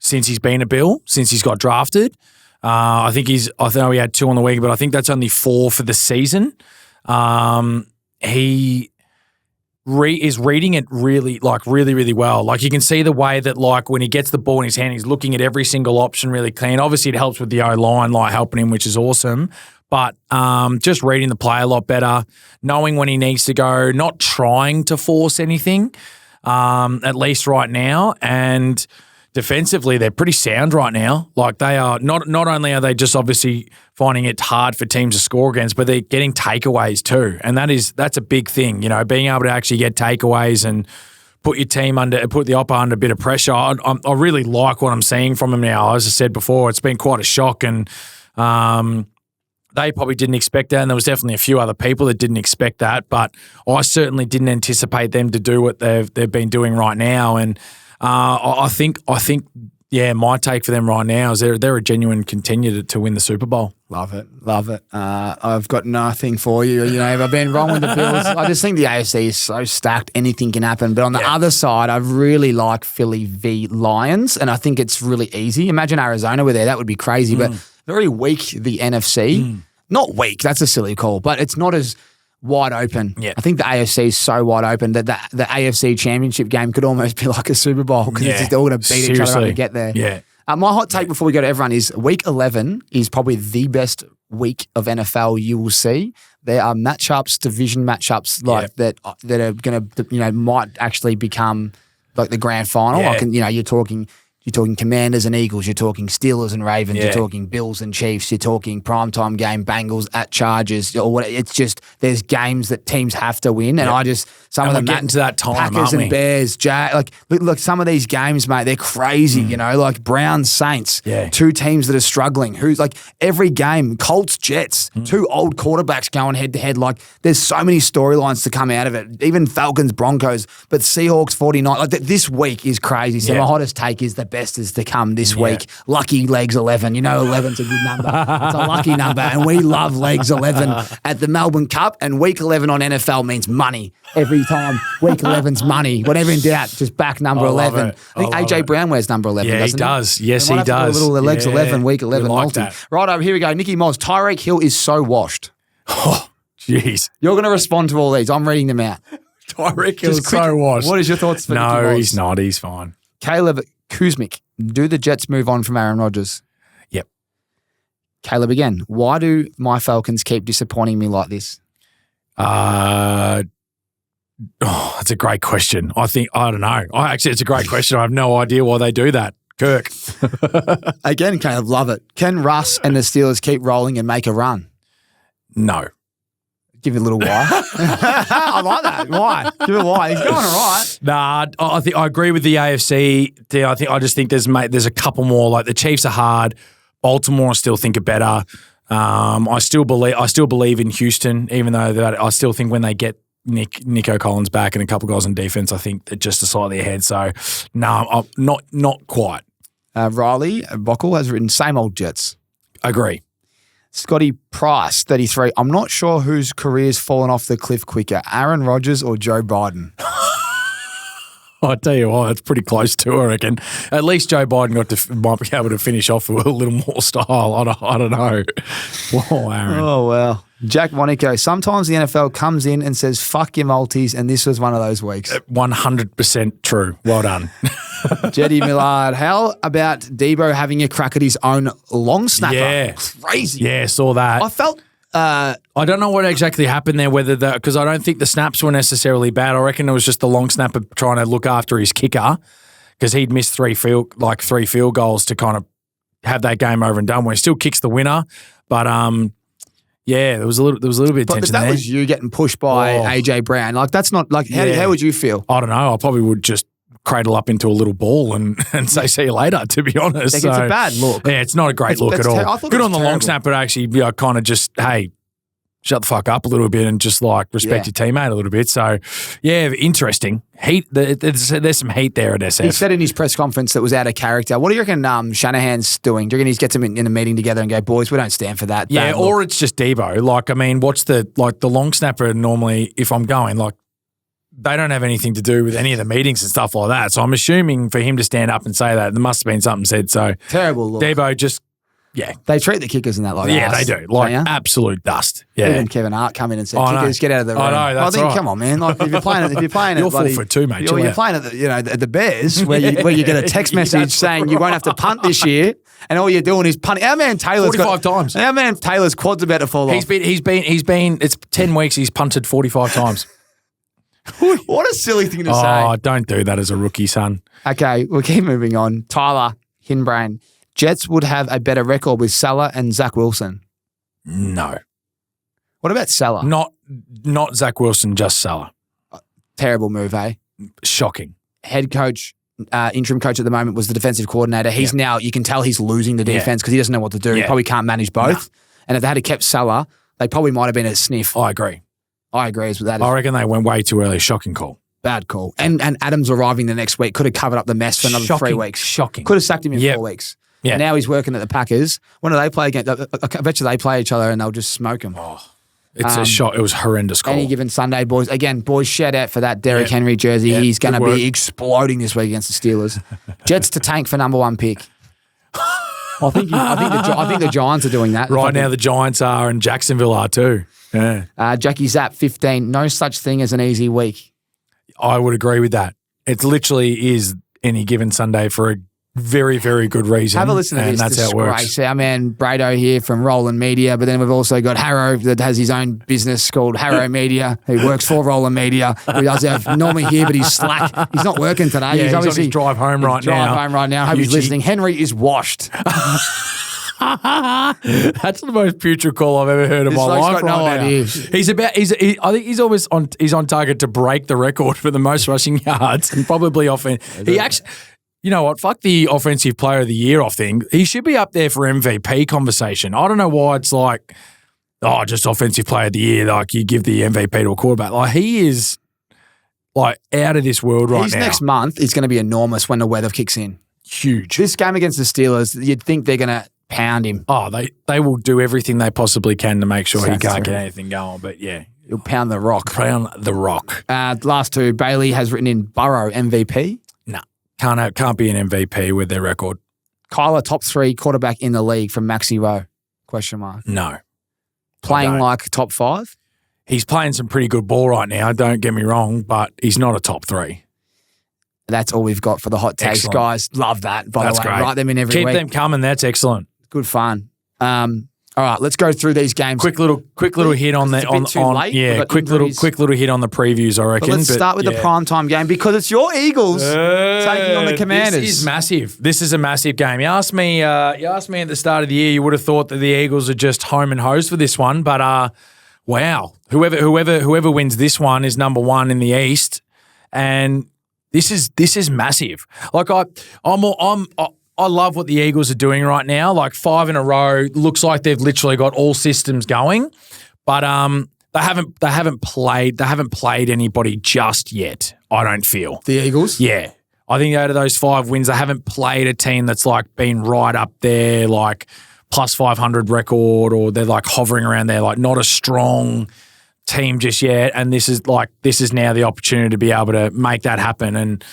since he's been a Bill, since he's got drafted. I know he had 2 on the week, but I think that's only 4 for the season. He is reading it really well. Like you can see the way that like when he gets the ball in his hand, he's looking at every single option really clean. Obviously, it helps with the O-line, like helping him, which is awesome. But just reading the play a lot better, knowing when he needs to go, not trying to force anything, at least right now. And defensively, they're pretty sound right now. Like they are not only are they just obviously finding it hard for teams to score against, but they're getting takeaways too. And that's a big thing, being able to actually get takeaways and put your team put the oppo under a bit of pressure. I really like what I'm seeing from him now. As I said before, it's been quite a shock, and they probably didn't expect that, and there was definitely a few other people that didn't expect that, but I certainly didn't anticipate them to do what they've been doing right now. And I think, my take for them right now is they're a genuine contender to win the Super Bowl. Love it. I've got nothing for you. I've been wrong with the Bills. I just think the AFC is so stacked, anything can happen. But on the other side, I really like Philly v Lions, and I think it's really easy. Imagine Arizona were there. That would be crazy, but very weak, the NFC. Not weak, that's a silly call, but it's not as wide open. Yeah. I think the AFC is so wide open that the AFC championship game could almost be like a Super Bowl because it's just all going to beat each other up to get there. Yeah. My hot take before we go to everyone is week 11 is probably the best week of NFL you will see. There are matchups, division matchups that are going to, might actually become like the grand final. Yeah. You're talking Commanders and Eagles. You're talking Steelers and Ravens. Yeah. You're talking Bills and Chiefs. You're talking primetime game Bengals at Chargers. It's just there's games that teams have to win, and some of them getting to that time, Packers and Bears. Look, some of these games, mate, they're crazy. Like Browns Saints. Yeah. 2 teams that are struggling. Who's like every game Colts Jets. 2 old quarterbacks going head to head. Like there's so many storylines to come out of it. Even Falcons Broncos, but Seahawks 49. Like this week is crazy. So my hottest take is the best is to come this week. Lucky legs 11. 11's a good number. It's a lucky number, and we love legs 11 at the Melbourne Cup. And week 11 on NFL means money every time. Week 11's money. Whatever in doubt, just back number 11. I think AJ Brown wears number 11. Yeah, doesn't he does. Yes, he does. A little legs 11, week 11 multi. Right over here we go. Nicky Moz. Tyreek Hill is so washed. Oh, jeez. You're going to respond to all these. I'm reading them out. Tyreek Hill is so washed. What is your thoughts for Nicky Moz? No, he's not. He's fine. Caleb Kuzmic. Do the Jets move on from Aaron Rodgers? Yep. Caleb again. Why do my Falcons keep disappointing me like this? That's a great question. I don't know. It's a great question. I have no idea why they do that. Kirk. Again, Caleb, love it. Can Russ and the Steelers keep rolling and make a run? No. Give it a little why. I like that. Why? Give it why. He's going all right. Nah, I agree with the AFC. I just think there's a couple more. Like the Chiefs are hard. Baltimore, I still think are better. I still believe in Houston, even though I still think when they get Nico Collins back and a couple guys on defense, I think they're just slightly ahead. So no, not quite. Riley Bockel has written same old Jets. Agree. Scotty Price, 33. I'm not sure whose career's fallen off the cliff quicker, Aaron Rodgers or Joe Biden. I tell you what, it's pretty close to, I reckon. At least Joe Biden might be able to finish off with a little more style. I don't know. Whoa, Aaron. Oh, wow. Jack Monaco, sometimes the NFL comes in and says, fuck your multis, and this was one of those weeks. 100% true. Well done. Jetty Millard, how about Debo having a crack at his own long snapper? Yeah. Crazy. Yeah, saw that. I felt... I don't know what exactly happened there, because I don't think the snaps were necessarily bad. I reckon it was just the long snapper trying to look after his kicker because he'd missed three field goals to kind of have that game over and done with. He still kicks the winner, but yeah, there was a little bit of tension that there. was you getting pushed by AJ Brown. Like that's not like how would you feel? I don't know. I probably would just cradle up into a little ball and say see you later, to be honest. Like, it's a bad look. Yeah, it's not a great look at all. Good on the long snapper, actually, kind of just, hey, shut the fuck up a little bit and just like respect your teammate a little bit. So, yeah, interesting. There's some heat there at SF. He said in his press conference that was out of character. What do you reckon Shanahan's doing? Do you reckon he gets them in a meeting together and go, boys, we don't stand for that? Yeah, or it's just Debo. Like, I mean, what's the long snapper normally, if I'm going, like, they don't have anything to do with any of the meetings and stuff like that. So I'm assuming for him to stand up and say that, there must have been something said. So terrible look. Debo just, They treat the kickers in that like yeah, they do. Like absolute dust. Yeah. Even Kevin Hart come in and said, kickers, get out of the room. I know, that's right. Come on, man. Like, if you're playing you're at bloody, full for two, mate. You're playing at the Bears where you get a text message saying you won't have to punt this year, and all you're doing is punting. Our man Taylor's 45 times. Our man Taylor's quad's about to fall off. He's been. It's 10 weeks. He's punted 45 times. What a silly thing to say. Oh, don't do that as a rookie, son. Okay, we'll keep moving on. Tyler Hinbrain. Jets would have a better record with Salah and Zach Wilson. No. What about Salah? Not Zach Wilson, just Salah. Terrible move, eh? Shocking. Head coach, interim coach at the moment was the defensive coordinator. He's now, you can tell he's losing the defense because he doesn't know what to do. He probably can't manage both. No. And if they had kept Salah, they probably might have been a sniff. I agree with that. I reckon they went way too early. Shocking call. Bad call. And Adams arriving the next week could have covered up the mess for another 3 weeks. Shocking. Could have sacked him in 4 weeks. Yeah. And now he's working at the Packers. When do they play against? I bet you they play each other and they'll just smoke him. Oh, it's a shot. It was a horrendous call. Any given Sunday, boys. Again, boys, shout out for that Derrick Henry jersey. He's going to be exploding this week against the Steelers. Jets to tank for number 1 pick. I think the Giants are doing that. Right now, the Giants are and Jacksonville are too. Yeah. Jackie Zapp, 15. No such thing as an easy week. I would agree with that. It literally is any given Sunday for a very, very good reason. Have a listen to this. And that's how it works. Our man Brado here from Roland Media, but then we've also got Harrow that has his own business called Harrow Media, who works for Roland Media, who does have Norman here, but he's slack. He's not working today. Yeah, he's obviously on his drive home right now. Hope he's listening. Henry is washed. That's the most putrid call I've ever heard in my life. Got right no now. idea. I think he's always on target to break the record for the most rushing yards and probably He actually. You know what? Fuck the offensive player of the year off thing. He should be up there for MVP conversation. I don't know why it's like, just offensive player of the year. Like you give the MVP to a quarterback. Like he is like out of this world right now. Next month is going to be enormous when the weather kicks in. Huge. This game against the Steelers, you'd think they're going to pound him. Oh, they will do everything they possibly can to make sure he can't get anything going. But yeah. He'll pound the rock. Last two, Bailey has written in Burrow MVP. Can't be an MVP with their record. Kyler, top 3 quarterback in the league from Maxi Rowe? Question mark. No. Playing like top 5? He's playing some pretty good ball right now, don't get me wrong, but he's not a top 3. That's all we've got for the hot takes, guys. Love that, by the way. Great. Write them in every week. Keep them coming. That's excellent. Good fun. All right, let's go through these games. Quick little hit on the quick little hit on the previews, I reckon. But let's start with the primetime game because it's your Eagles taking on the Commanders. This is massive. This is a massive game. You asked me at the start of the year, you would have thought that the Eagles are just home and hosed for this one, but wow. Whoever wins this one is number 1 in the East, and this is massive. Like I love what the Eagles are doing right now. Like 5 in a row, looks like they've literally got all systems going, but they haven't played anybody just yet. I don't feel the Eagles. Yeah, I think out of those 5 wins, they haven't played a team that's like been right up there, like plus 500 record, or they're like hovering around there, like not a strong team just yet. And this is now the opportunity to be able to make that happen. And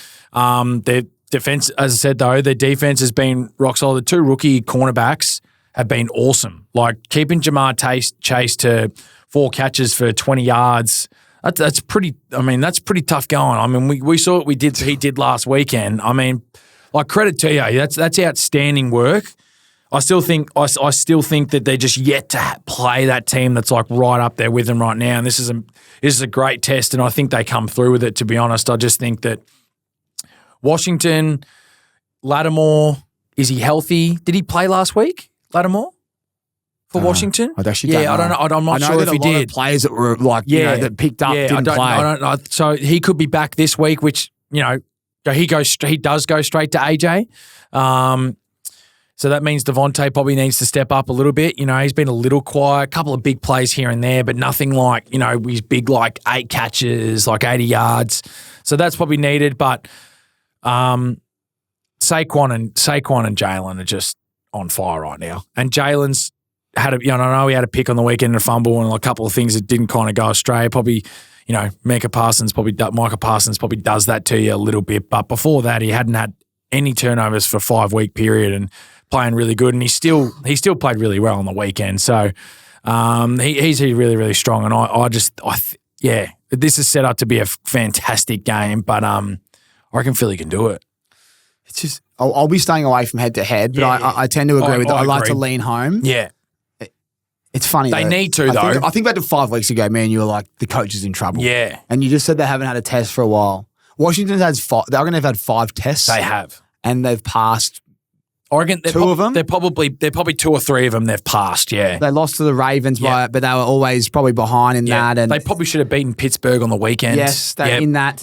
their defense, as I said though, their defense has been rock solid. The 2 rookie cornerbacks have been awesome. Like keeping Jamar Chase to 4 catches for 20 yards. That's pretty. I mean, that's pretty tough going. I mean, we saw what he did last weekend. I mean, like credit to you. That's outstanding work. I still think that they're just yet to play that team that's like right up there with them right now. And this is a great test, and I think they come through with it. To be honest, I just think that Washington, Lattimore, is he healthy? Did he play last week, Lattimore? For Washington? I actually don't know. I don't know. I'm not sure if he did. Players that were like, that picked up didn't play. I don't know. So he could be back this week, which, he does go straight to AJ. So that means Devontae probably needs to step up a little bit. He's been a little quiet, a couple of big plays here and there, but nothing like, his big like 8 catches, like 80 yards. So that's probably needed. But Saquon and Jalen are just on fire right now. And Jalen's I know he had a pick on the weekend and a fumble and a couple of things that didn't kind of go astray. Probably, Micah Parsons probably does that to you a little bit. But before that, he hadn't had any turnovers for a 5-week period and playing really good. And he still played really well on the weekend. So he's really, really strong. And this is set up to be a fantastic game. But I reckon Philly can do it. It's just I'll be staying away from head to head, but I tend to agree with that. I like to lean home. Yeah. It's funny. They need to, though. I think back to 5 weeks ago, me and you were like, the coach is in trouble. Yeah. And you just said they haven't had a test for a while. Washington has 5. They're going to have had 5 tests. They have. And they've passed Oregon, 2 of them. They're probably 2 or 3 of them they've passed, yeah. They lost to the Ravens, but they were always probably behind in that. And they probably should have beaten Pittsburgh on the weekend. Yes, in that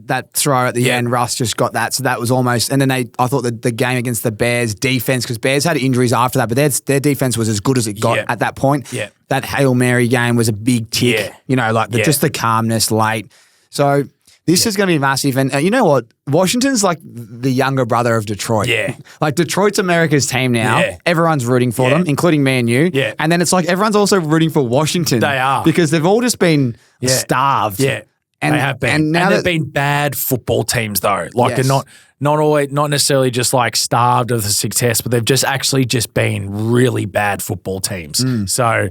that throw at the end, Russ just got that. So that was almost. And then I thought the game against the Bears defense, because Bears had injuries after that, but their defense was as good as it got at that point. Yeah. That Hail Mary game was a big tick. Yeah. Just the calmness late. So this is going to be massive. And you know what? Washington's like the younger brother of Detroit. Yeah. Like Detroit's America's team now. Yeah. Everyone's rooting for them, including me and you. Yeah. And then it's like everyone's also rooting for Washington. They are. Because they've all just been starved. Yeah. And they have been. And they've been bad football teams though. Like they're not necessarily just like starved of the success, but they've just been really bad football teams. So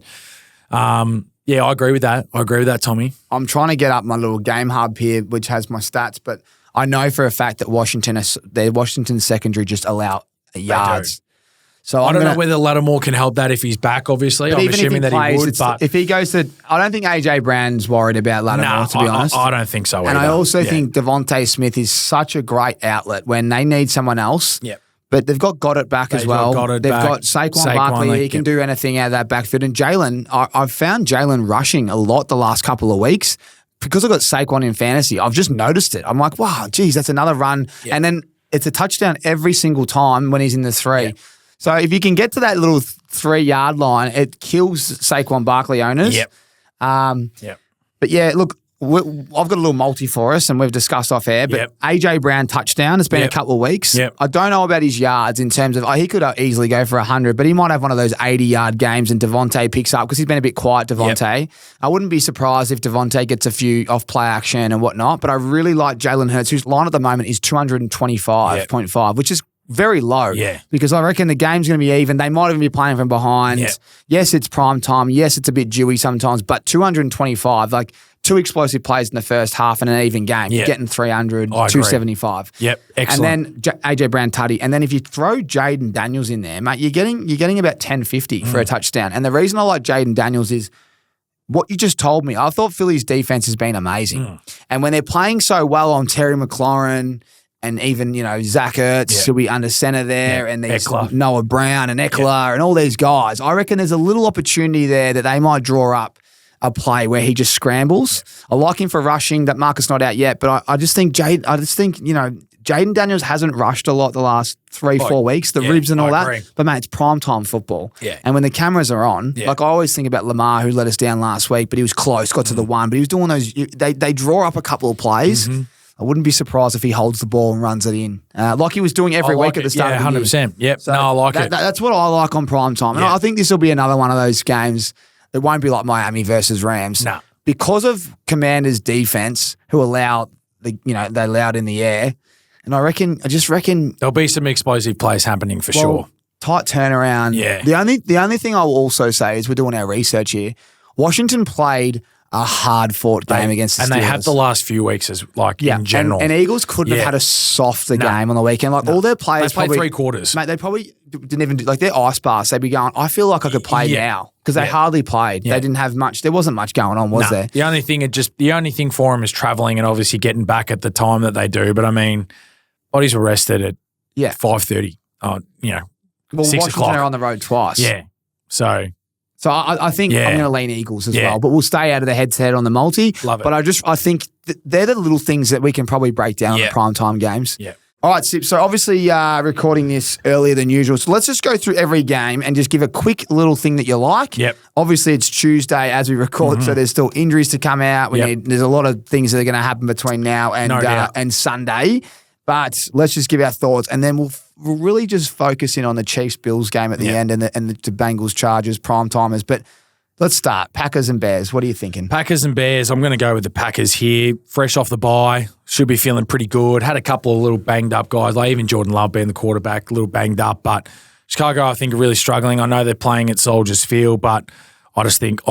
yeah, I agree with that. Tommy. I'm trying to get up my little game hub here, which has my stats, but I know for a fact that Washington secondary just allow yards. So I don't know whether Lattimore can help that if he's back, obviously. I'm assuming that he would. But if he goes to, I don't think AJ Brown's worried about Lattimore, to be honest. I don't think so either. And I also think Devontae Smith is such a great outlet when they need someone else. Yep. But they've got Goddard back as well. They've got Saquon Barkley. He can do anything out of that backfield. And Jalen, I've found Jalen rushing a lot the last couple of weeks because I've got Saquon in fantasy. I've just noticed it. I'm like, wow, geez, that's another run. Yep. And then it's a touchdown every single time when he's in the 3. Yep. So if you can get to that little 3-yard line, it kills Saquon Barkley owners. Yep. But yeah, look, I've got a little multi for us, and we've discussed off air, but AJ Brown touchdown. It's been a couple of weeks. Yep. I don't know about his yards in terms of he could easily go for 100, but he might have one of those 80-yard games and Devontae picks up because he's been a bit quiet, Devontae. Yep. I wouldn't be surprised if Devontae gets a few off-play action and whatnot, but I really like Jalen Hurts, whose line at the moment is 225.5, which is very low because I reckon the game's going to be even. They might even be playing from behind. Yep. Yes, it's prime time. Yes, it's a bit dewy sometimes, but 225, like 2 explosive plays in the first half and an even game. You're getting 300, 275. Yep, excellent. And then AJ Brown tutty. And then if you throw Jaden Daniels in there, mate, you're getting about 1050 for a touchdown. And the reason I like Jaden Daniels is what you just told me. I thought Philly's defense has been amazing. And when they're playing so well on Terry McLaurin and even, Zach Ertz, who'll be under center there, and there's Noah Brown and Eckler and all these guys, I reckon there's a little opportunity there that they might draw up a play where he just scrambles. I like him for rushing. That market's not out yet, but I just think Jaden Daniels hasn't rushed a lot the last 3-4 weeks, the ribs and all that. But mate, it's primetime football. Yeah. And when the cameras are on, like I always think about Lamar, who let us down last week, but he was close, got to the 1, but he was doing those. They draw up a couple of plays. I wouldn't be surprised if he holds the ball and runs it in, like he was doing every week at the start of the year. 100%. Yep. So I like it. That's what I like on prime time. And Yeah. I think this will be another one of those games that won't be like Miami versus Rams. No. Because of Commanders' defense, who allowed they allowed in the air. And I just reckon There'll be some explosive plays happening for sure. Tight turnaround. Yeah. The only thing I will also say is we're doing our research here. Washington played a hard-fought game against the Steelers. And they have the last few weeks in general. And Eagles couldn't have had a softer game on the weekend. All their players they played 3 quarters. Mate, they probably didn't even do, their ice baths. They'd be going, I feel like I could play now because they hardly played. Yeah. They didn't have much. There wasn't much going on, was there? The only thing for them is traveling and obviously getting back at the time that they do. But I mean, bodies were rested at 5:30. Well, 6 Washington o'clock. are on the road twice. Yeah. So I think I'm going to lean Eagles as Yeah. well, but we'll stay out of the head-to-head on the multi. Love it. But I think they're the little things that we can probably break down on the primetime games. Yeah. All right, Sip. So obviously recording this earlier than usual. So let's just go through every game and just give a quick little thing that you like. Yep. Obviously it's Tuesday as we record, so there's still injuries to come out. There's a lot of things that are going to happen between now and Sunday. But let's just give our thoughts, and then we'll really just focus in on the Chiefs-Bills game at the end and the Bengals-Chargers prime-timers. But let's start. Packers and Bears. What are you thinking? Packers and Bears. I'm going to go with the Packers here. Fresh off the bye. Should be feeling pretty good. Had a couple of little banged-up guys, like even Jordan Love being the quarterback, a little banged up. But Chicago, I think, are really struggling. I know they're playing at Soldiers Field, but I just think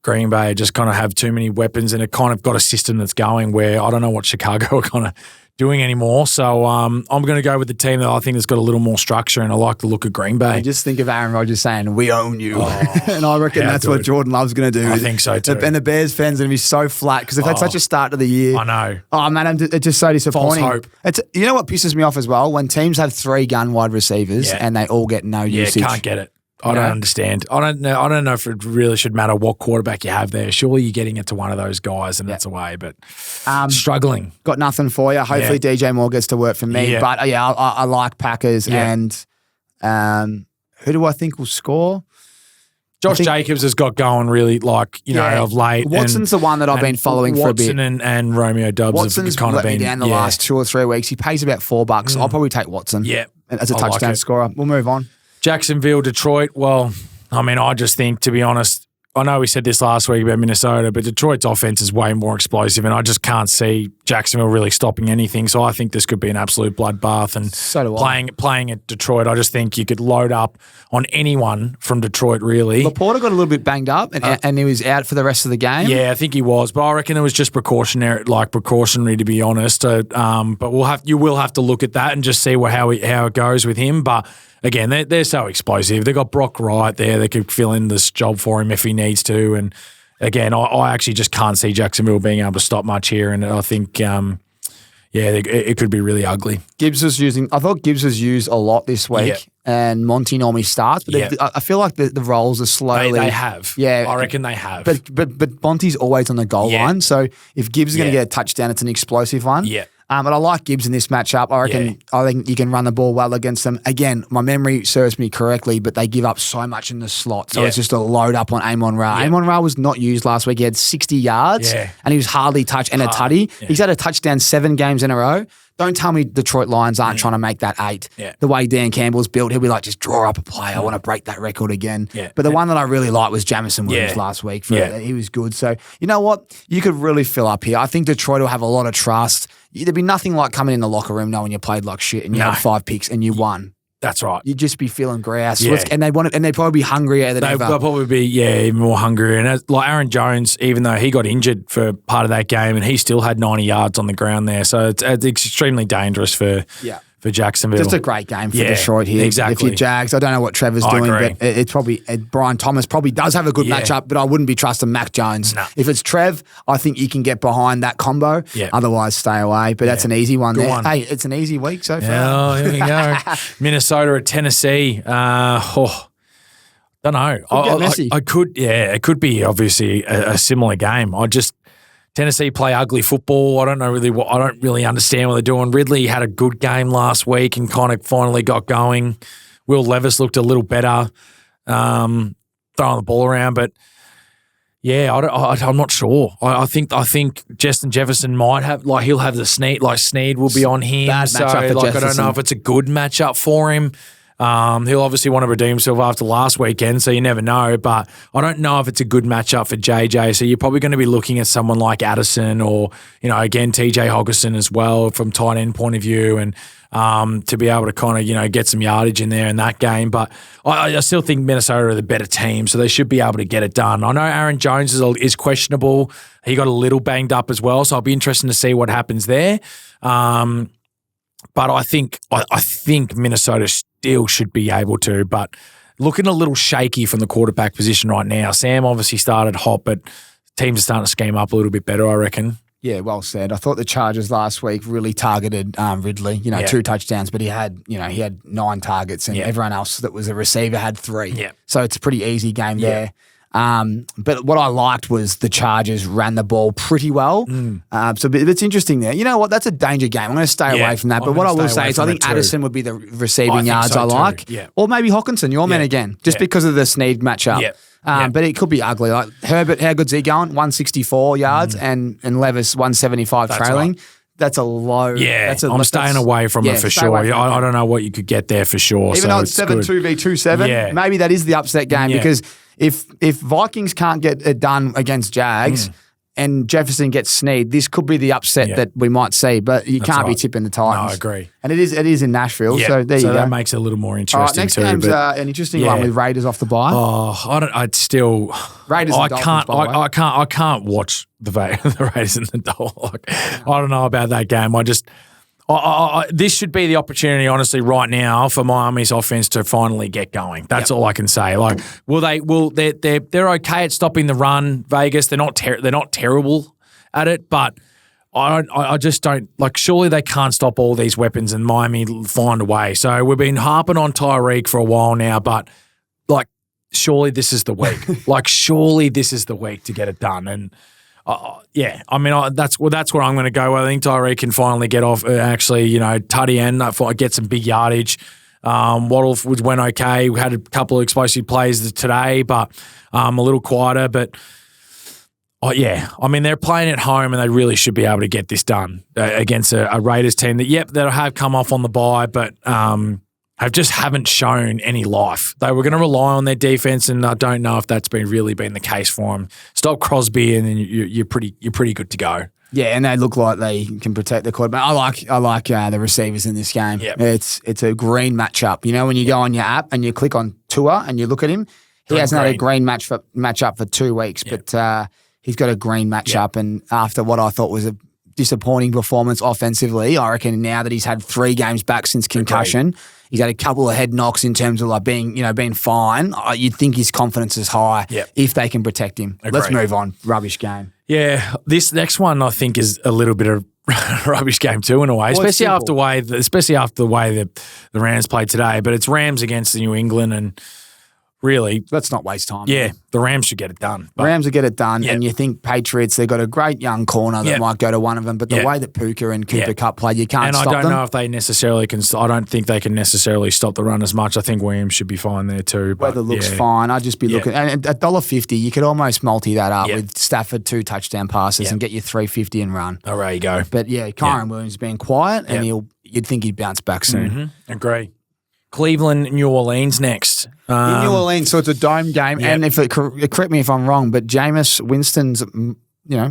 Green Bay just kind of have too many weapons, and it kind of got a system that's going where I don't know what Chicago are kind of doing anymore. So I'm going to go with the team that I think has got a little more structure, and I like the look of Green Bay. I just think of Aaron Rodgers saying, "We own you," and I reckon that's what Jordan Love's going to do. I think so too. And the Bears fans are going to be so flat because they've had such a start to the year. I know. Oh man, it's just so disappointing. False hope. You know what pisses me off as well? When teams have 3 gun wide receivers and they all get no usage. Can't get it. I don't understand. I don't know if it really should matter what quarterback you have there. Surely you're getting it to one of those guys, and that's away. But struggling. Got nothing for you. Hopefully DJ Moore gets to work for me. Yeah. But I like Packers. And who do I think will score? Josh Jacobs has got going really, of late. Watson's the one that I've been following for a bit. Watson and Romeo Doubs Watson's have kind of let been me down the last 2 or 3 weeks. He pays about $4. I'll probably take Watson. Yeah, as a touchdown scorer. We'll move on. Jacksonville, Detroit. Well, I mean, I just think, to be honest, I know we said this last week about Minnesota, but Detroit's offense is way more explosive, and I just can't see Jacksonville really stopping anything. So I think this could be an absolute bloodbath. And so do I. Playing at Detroit, I just think you could load up on anyone from Detroit, really. Laporta got a little bit banged up, and he was out for the rest of the game. Yeah, I think he was, but I reckon it was just precautionary, to be honest. But you will have to look at that and just see how it goes with him. But again, they're so explosive. They've got Brock Wright there. They could fill in this job for him if he needs to. And again, I actually just can't see Jacksonville being able to stop much here. And I think, it could be really ugly. I thought Gibbs was used a lot this week, and Monty normally starts. But I feel like the roles are slowly. They have. Yeah. I reckon they have. But Monty's always on the goal line. So if Gibbs is going to get a touchdown, it's an explosive one. Yeah. But I like Gibbs in this matchup. I think you can run the ball well against them. Again, my memory serves me correctly, but they give up so much in the slot. So it's just a load up on Amon Ra. Yeah. Amon Ra was not used last week. He had 60 yards and he was hardly touched and a tutty. Yeah. He's had a touchdown 7 games in a row. Don't tell me Detroit Lions aren't trying to make that 8. Yeah. The way Dan Campbell's built, he'll be like, just draw up a play. I want to break that record again. Yeah. But the one that I really liked was Jamison Williams last week. He was good. So, you know what? You could really fill up here. I think Detroit will have a lot of trust. There'd be nothing like coming in the locker room knowing you played like shit and you had 5 picks and you won. That's right. You'd just be feeling grouse. Yeah. And they'd probably be hungrier than ever. They'll probably be, even more hungry. And like Aaron Jones, even though he got injured for part of that game, and he still had 90 yards on the ground there. So it's extremely dangerous for Jacksonville. Just a great game for Detroit here. Exactly. If you're Jags, I don't know what Trevor's doing, but it's probably Brian Thomas probably does have a good matchup, but I wouldn't be trusting Mac Jones. No. If it's Trev, I think you can get behind that combo. Yeah. Otherwise, stay away. But that's an easy one there. Hey, it's an easy week so far. Oh, here we go. Minnesota at Tennessee. Don't know. It could be obviously a similar game. Tennessee play ugly football. I don't really understand what they're doing. Ridley had a good game last week and kind of finally got going. Will Levis looked a little better, throwing the ball around. But Yeah, I'm not sure. I think Justin Jefferson might have, like, he'll have the Snead, like Snead will be on him. Bad so, matchup for like, I don't Jefferson. know if it's a good matchup for him. He'll obviously want to redeem himself after last weekend, so you never know. But I don't know if it's a good matchup for JJ. So you're probably going to be looking at someone like Addison or, again, TJ Hoggerson as well from tight end point of view, and to be able to kind of, get some yardage in there in that game. But I still think Minnesota are the better team, so they should be able to get it done. I know Aaron Jones is questionable. He got a little banged up as well, so I'll be interested to see what happens there. But I think Minnesota still should be able to, but looking a little shaky from the quarterback position right now. Sam obviously started hot, but teams are starting to scheme up a little bit better, I reckon. Yeah, well said. I thought the Chargers last week really targeted Ridley. 2 touchdowns, but he had 9 targets, and everyone else that was a receiver had 3. Yeah. So it's a pretty easy game there. But what I liked was the Chargers ran the ball pretty well. So it's interesting there. You know what? That's a danger game. I'm going to stay away from that. But what I will say is I think Addison would be the receiving yards I like. Yeah. Or maybe Hawkinson, your man again, just because of the Snead matchup. Yeah. But it could be ugly. Like Herbert, how good's he going? 164 yards and Levis 175 trailing. Right. That's a low. Yeah, I'm staying away from it for sure. I don't know what you could get there for sure. Even though it's 7-2 v 2-7, maybe that is the upset game because if Vikings can't get it done against Jags and Jefferson gets Snead, this could be the upset that we might see. But you can't be tipping the Titans. No, I agree. And it is in Nashville, so there you go. So that makes it a little more interesting. Next game's an interesting one with Raiders off the bye. I'd still Raiders. I and can't. Dolphins, I can't watch the Raiders and the Dolphins. I don't know about that game. This should be the opportunity, honestly, right now for Miami's offense to finally get going. That's all I can say. Like, they're okay at stopping the run. Vegas, they're not terrible at it, but I just don't like. Surely they can't stop all these weapons, and Miami find a way. So we've been harping on Tyreek for a while now, but like, surely this is the week. Surely this is the week to get it done. And that's where I'm going to go. I think Tyreek can finally get off. Tutty and get some big yardage. Waddle went okay. We had a couple of explosive plays today, but a little quieter. But they're playing at home, and they really should be able to get this done against a Raiders team that have come off on the bye, but haven't shown any life. They were going to rely on their defense, and I don't know if that's really been the case for them. Stop Crosby, and then you're pretty good to go. Yeah, and they look like they can protect the quarterback. I like the receivers in this game. Yep. It's a green matchup. When you go on your app and you click on Tua and you look at him, he hasn't had a green matchup for 2 weeks, but he's got a green matchup. And after what I thought was a disappointing performance offensively, I reckon now that he's had 3 games back since concussion, he's had a couple of head knocks in terms of like being fine. You'd think his confidence is high if they can protect him. Agreed. Let's move on. Rubbish game. Yeah, this next one I think is a little bit of rubbish game too in a way, especially after the way the Rams played today. But it's Rams against New England, and really, let's not waste time. Yeah, the Rams should get it done. But Rams will get it done, and you think Patriots, they've got a great young corner that might go to one of them, but the way that Puka and Cooper Kupp play, you can't stop them. And I don't know if they necessarily can. I don't think they can necessarily stop the run as much. I think Williams should be fine there too. But weather looks fine. I'd just be looking. And at $1.50, you could almost multi that up with Stafford 2 touchdown passes and get you $3.50 and run. Oh, there you go. But Kyron Williams being quiet, and you'd think he'd bounce back soon. Mm-hmm. Agree. Cleveland, New Orleans next. In New Orleans, so it's a dome game. And correct me if I'm wrong, but Jameis Winston's,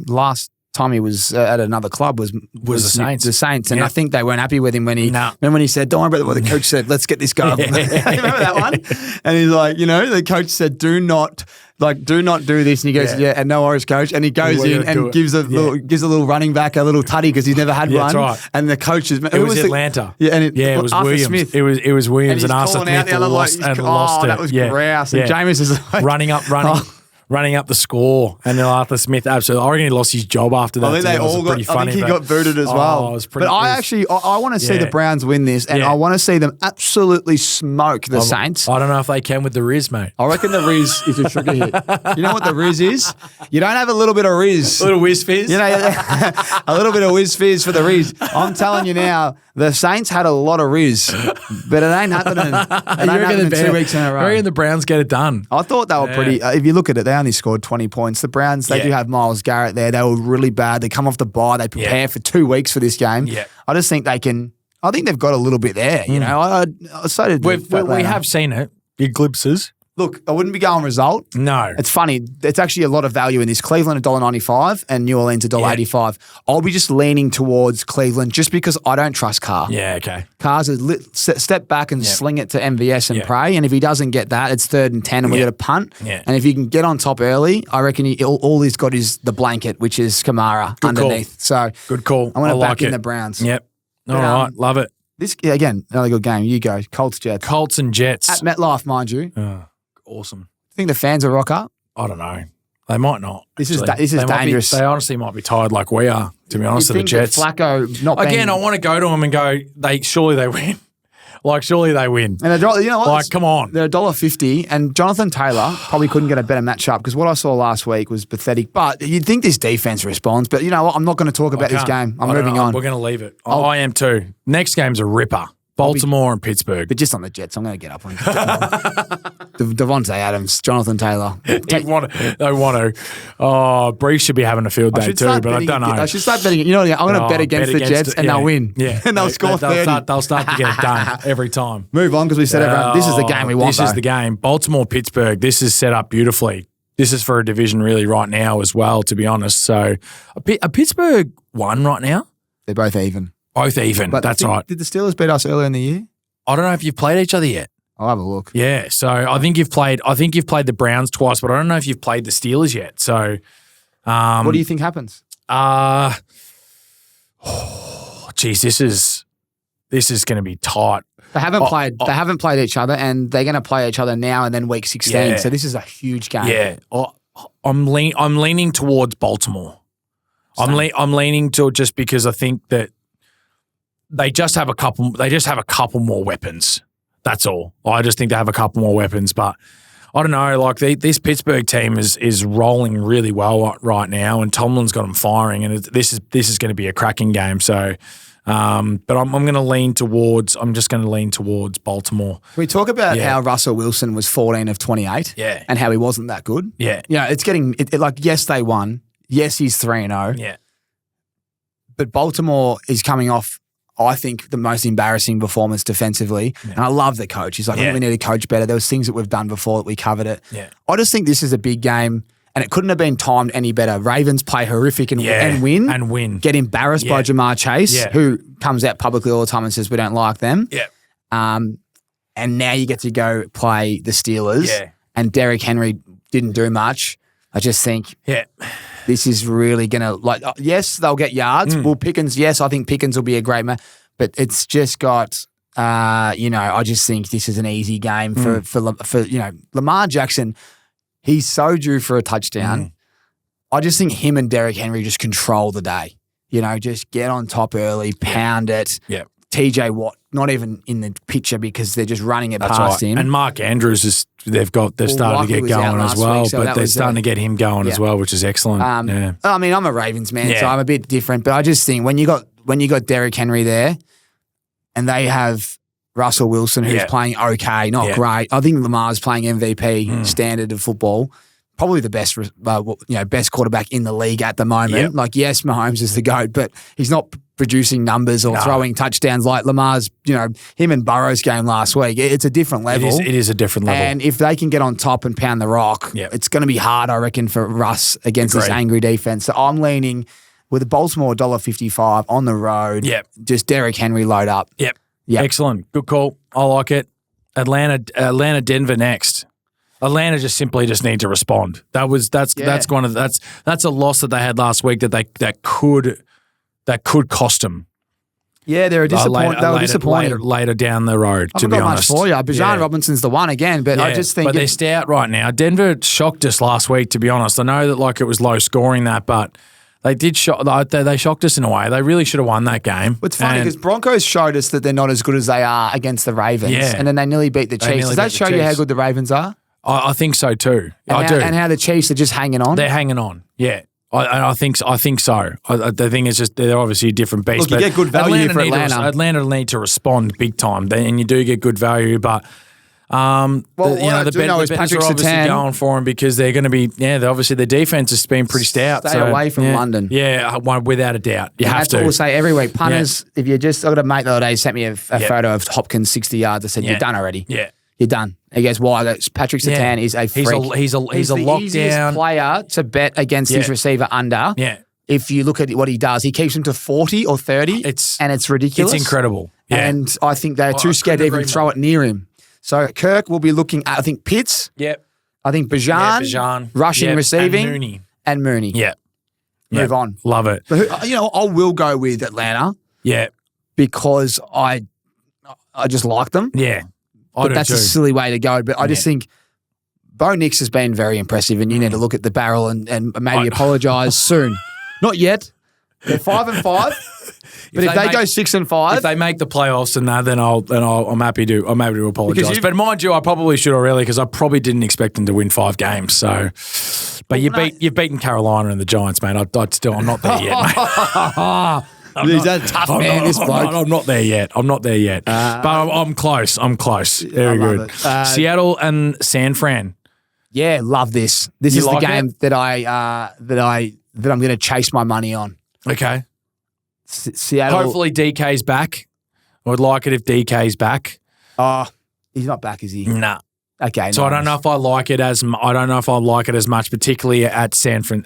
last time he was at another club was the Saints. The Saints, and I think they weren't happy with him when when he said, "Don't worry about what the coach said. Let's get this guy." Remember that one? And he's like, the coach said, "Do not do this." And he goes, "Yeah, and no worries, coach." And he goes in and gives a little running back a little tutty because he's never had one. That's right. And the coach is it was Atlanta. It was Williams. Smith. It was Williams, and Arthur Smith lost it. That was grouse. And Jameis is like, running up the score, and then Arthur Smith absolutely. I reckon he lost his job after that. I think they all got. I think he got booted as well. It was pretty. But I want to see the Browns win this, and I want to see them absolutely smoke the Saints. I don't know if they can with the Riz, mate. I reckon the Riz is a trigger hit. You know what the Riz is? You don't have a little bit of Riz, a little whiz fizz. A little bit of whiz fizz for the Riz. I'm telling you now, the Saints had a lot of Riz, but it ain't happening. It ain't happening 2 weeks in a row. I reckon the Browns get it done. I thought they were pretty. If you look at it, they only scored 20 points. The Browns, they Yeah. do have Myles Garrett there. They were really bad. They come off the bye. They prepare for 2 weeks for this game. Yeah. I just think they can. I think they've got a little bit there. You know, I so did We have seen it. Your glimpses. Look, I wouldn't be going result. No. It's funny. It's actually a lot of value in this. Cleveland $1.95 and New Orleans $1.85. I'll be just leaning towards Cleveland just because I don't trust Carr. Yeah, okay. Carr's a step back and sling it to MVS and Yeah. pray. And if he doesn't get that, it's 3rd and 10 and we got a punt. Yeah. And if you can get on top early, I reckon all he's got is the blanket, which is Kamara underneath. So Good call. I'm going to like back in it. the Browns. Yep. All But, right. Love it. This, again, another good game. You go. Colts, Jets. Colts and Jets. At MetLife, mind you. Awesome. Think the fans will rock up? I don't know. They might not. This is actually. this is They might be- dangerous. They honestly might be tired like we are, to be honest, You of the think Jets. that Flacco not Again, being, I want to go to them and go, surely they win. Surely they win. and you know what? Come on. They're $1.50, and Jonathan Taylor probably couldn't get a better matchup because what I saw last week was pathetic. But you'd think this defense responds. But you know what? I'm not going to talk about this game. I'm moving on. We're going to leave it. I am too. Next game's a ripper. Baltimore and Pittsburgh. But just on the Jets, I'm going to get up on Devontae Adams, Jonathan Taylor. They want to. Oh, Brees should be having a field day too, but I don't know. I should start betting. You know, I'm going to bet against the Jets, and they'll win. Yeah, and they'll score 30. They'll start to get it done every time. Move on because we said everyone. This is the game we want. This is the game. Baltimore, Pittsburgh. This is set up beautifully. This is for a division really right now as well, to be honest. So, are Pittsburgh 1 right now? They're both even. Both even. But That's right. Did the Steelers beat us earlier in the year? I don't know if you've played each other yet. I'll have a look. Yeah, so I think you've played the Browns twice, but I don't know if you've played the Steelers yet. So, what do you think happens? Geez, this is going to be tight. They haven't played. They haven't played each other, and they're going to play each other now and then week 16. Yeah. So this is a huge game. Yeah, I'm leaning towards Baltimore. I'm leaning to just because I think that they just have a couple more weapons. That's all. I just think they have a couple more weapons, but I don't know. This Pittsburgh team is rolling really well right now, and Tomlin's got them firing, and this is going to be a cracking game. So, but I'm going to lean towards. I'm just going to lean towards Baltimore. Can we talk about how Russell Wilson was 14 of 28? Yeah. And how he wasn't that good? Yeah. You know, it's getting yes, they won. Yes, he's 3-0. Yeah. But Baltimore is coming off, I think, the most embarrassing performance defensively. Yeah. And I love the coach. He's like, I think we need to coach better. There was things that we've done before that we covered it. Yeah. I just think this is a big game, and it couldn't have been timed any better. Ravens play horrific and win. And win. Get embarrassed by Jamar Chase, Yeah. who comes out publicly all the time and says we don't like them. Yeah. And now you get to go play the Steelers. Yeah. And Derrick Henry didn't do much. I just think this is really going to, yes, they'll get yards. Will Pickens, yes, I think Pickens will be a great man. But it's just got, I just think this is an easy game for Lamar Jackson. He's so due for a touchdown. I just think him and Derrick Henry just control the day. Just get on top early, pound it. Yeah. TJ Watt, not even in the picture because they're just running it past him. And Mark Andrews they've started to get going as well, but they're starting to get him going as well, which is excellent. I mean, I'm a Ravens man, so I'm a bit different, but I just think when you got Derrick Henry there, and they have Russell Wilson who's playing okay, not great. I think Lamar's playing MVP standard of football. Probably the best, best quarterback in the league at the moment. Yep. Yes, Mahomes is the GOAT, but he's not producing numbers or throwing touchdowns like Lamar's, him and Burrow's game last week. It's a different level. It is a different level. And if they can get on top and pound the rock, it's going to be hard, I reckon, for Russ against this angry defense. So I'm leaning with the Baltimore $1.55 on the road. Yep. Just Derrick Henry load up. Yep. Excellent. Good call. I like it. Atlanta, Denver next. Atlanta just need to respond. That's a loss that they had last week that could cost them. Yeah, they were disappointed. Later down the road, to be honest. Much for you. Bijan Robinson's the one again, but I just think... But they're stout right now. Denver shocked us last week, to be honest. I know that it was low scoring but they did they shocked us in a way. They really should have won that game. It's funny because Broncos showed us that they're not as good as they are against the Ravens, and then they nearly beat the Chiefs. Does that show you how good the Ravens are? I think so too. I do. And how the Chiefs are just hanging on? They're hanging on, yeah. I think so. The thing is just they're obviously a different beast. Look, you get good value for Atlanta. Atlanta need to respond big time, and you do get good value. But I do know is the bettors Patrick are obviously Surtain. going for him because they're going to be, obviously their defense has been pretty stout. Stay away from London. Yeah, without a doubt. You have That's to. what we'll say every week. Punters, if you just got a mate the other day sent me a photo of Hopkins 60 yards. I said, you're done already. Yeah. You're done. He goes, why? I go, Patrick Surtain is a freak. He's a the easiest lockdown player to bet against his receiver under. Yeah. If you look at what he does, he keeps him to 40 or 30, and it's ridiculous. It's incredible. Yeah. And I think they're too scared to even throw it near him. So Kirk will be looking at, I think, Pitts. Yep. I think Bajan, rushing, receiving. And Mooney. Yeah. Move on. Love it. But I will go with Atlanta. Yeah. Because I just like them. Yeah. But that's a silly way to go. But I just think Bo Nix has been very impressive, and you need to look at the barrel and maybe apologise soon. Not yet. They're 5-5. But if they go 6-5, if they make the playoffs and that, then I'm happy to apologise. But mind you, I probably should already because I probably didn't expect them to win 5 games. So, but you've beaten Carolina and the Giants, mate. I'm not there yet, mate. He's a tough man, this bloke. I'm not there yet. But I'm close. Very good. Seattle and San Fran. Yeah, love this. This is the game that I'm going to chase my money on. Okay. Seattle. Hopefully DK's back. I would like it if DK's back. Oh, he's not back, is he? Nah. Okay. So nice. I don't know if I like it as much, particularly at San Fran.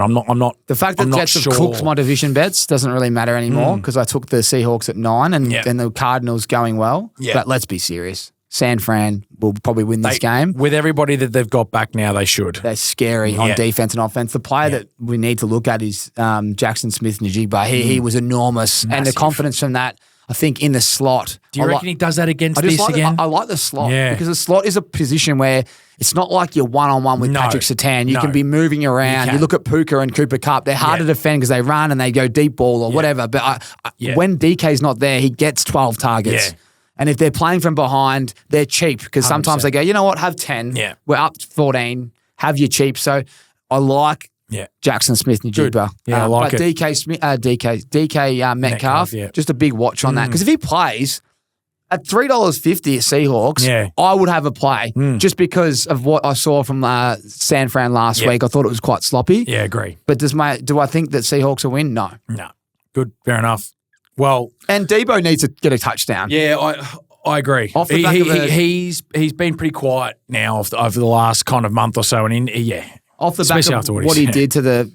I'm not. The fact that Jets have cooked my division bets doesn't really matter anymore because I took the Seahawks at 9 and the Cardinals going well. Yeah. But let's be serious. San Fran will probably win this game. With everybody that they've got back now, they should. They're scary on defense and offense. The player that we need to look at is Jackson Smith-Njigba. He was enormous. Massive. And the confidence from that, I think, in the slot. Do you reckon he does that against this again? I like the slot because the slot is a position where it's not like you're one-on-one with Patrick Surtain. You can be moving around. You look at Puka and Cooper Kupp. They're hard to defend because they run and they go deep ball or whatever. But when DK's not there, he gets 12 targets. Yeah. And if they're playing from behind, they're cheap because sometimes they go, you know what, have 10. Yeah. We're up 14. Have your cheap. So I like Jackson Smith-Njigba. Yeah, I like it. DK Metcalf, just a big watch on that. Because if he plays at $3.50 at Seahawks, I would have a play just because of what I saw from San Fran last week. I thought it was quite sloppy. Yeah, agree. But do I think that Seahawks will win? No. No. Good. Fair enough. Well, and Debo needs to get a touchdown. Yeah, I agree. Off the back of he's been pretty quiet now over the last kind of month or so, and off the back of what he did to the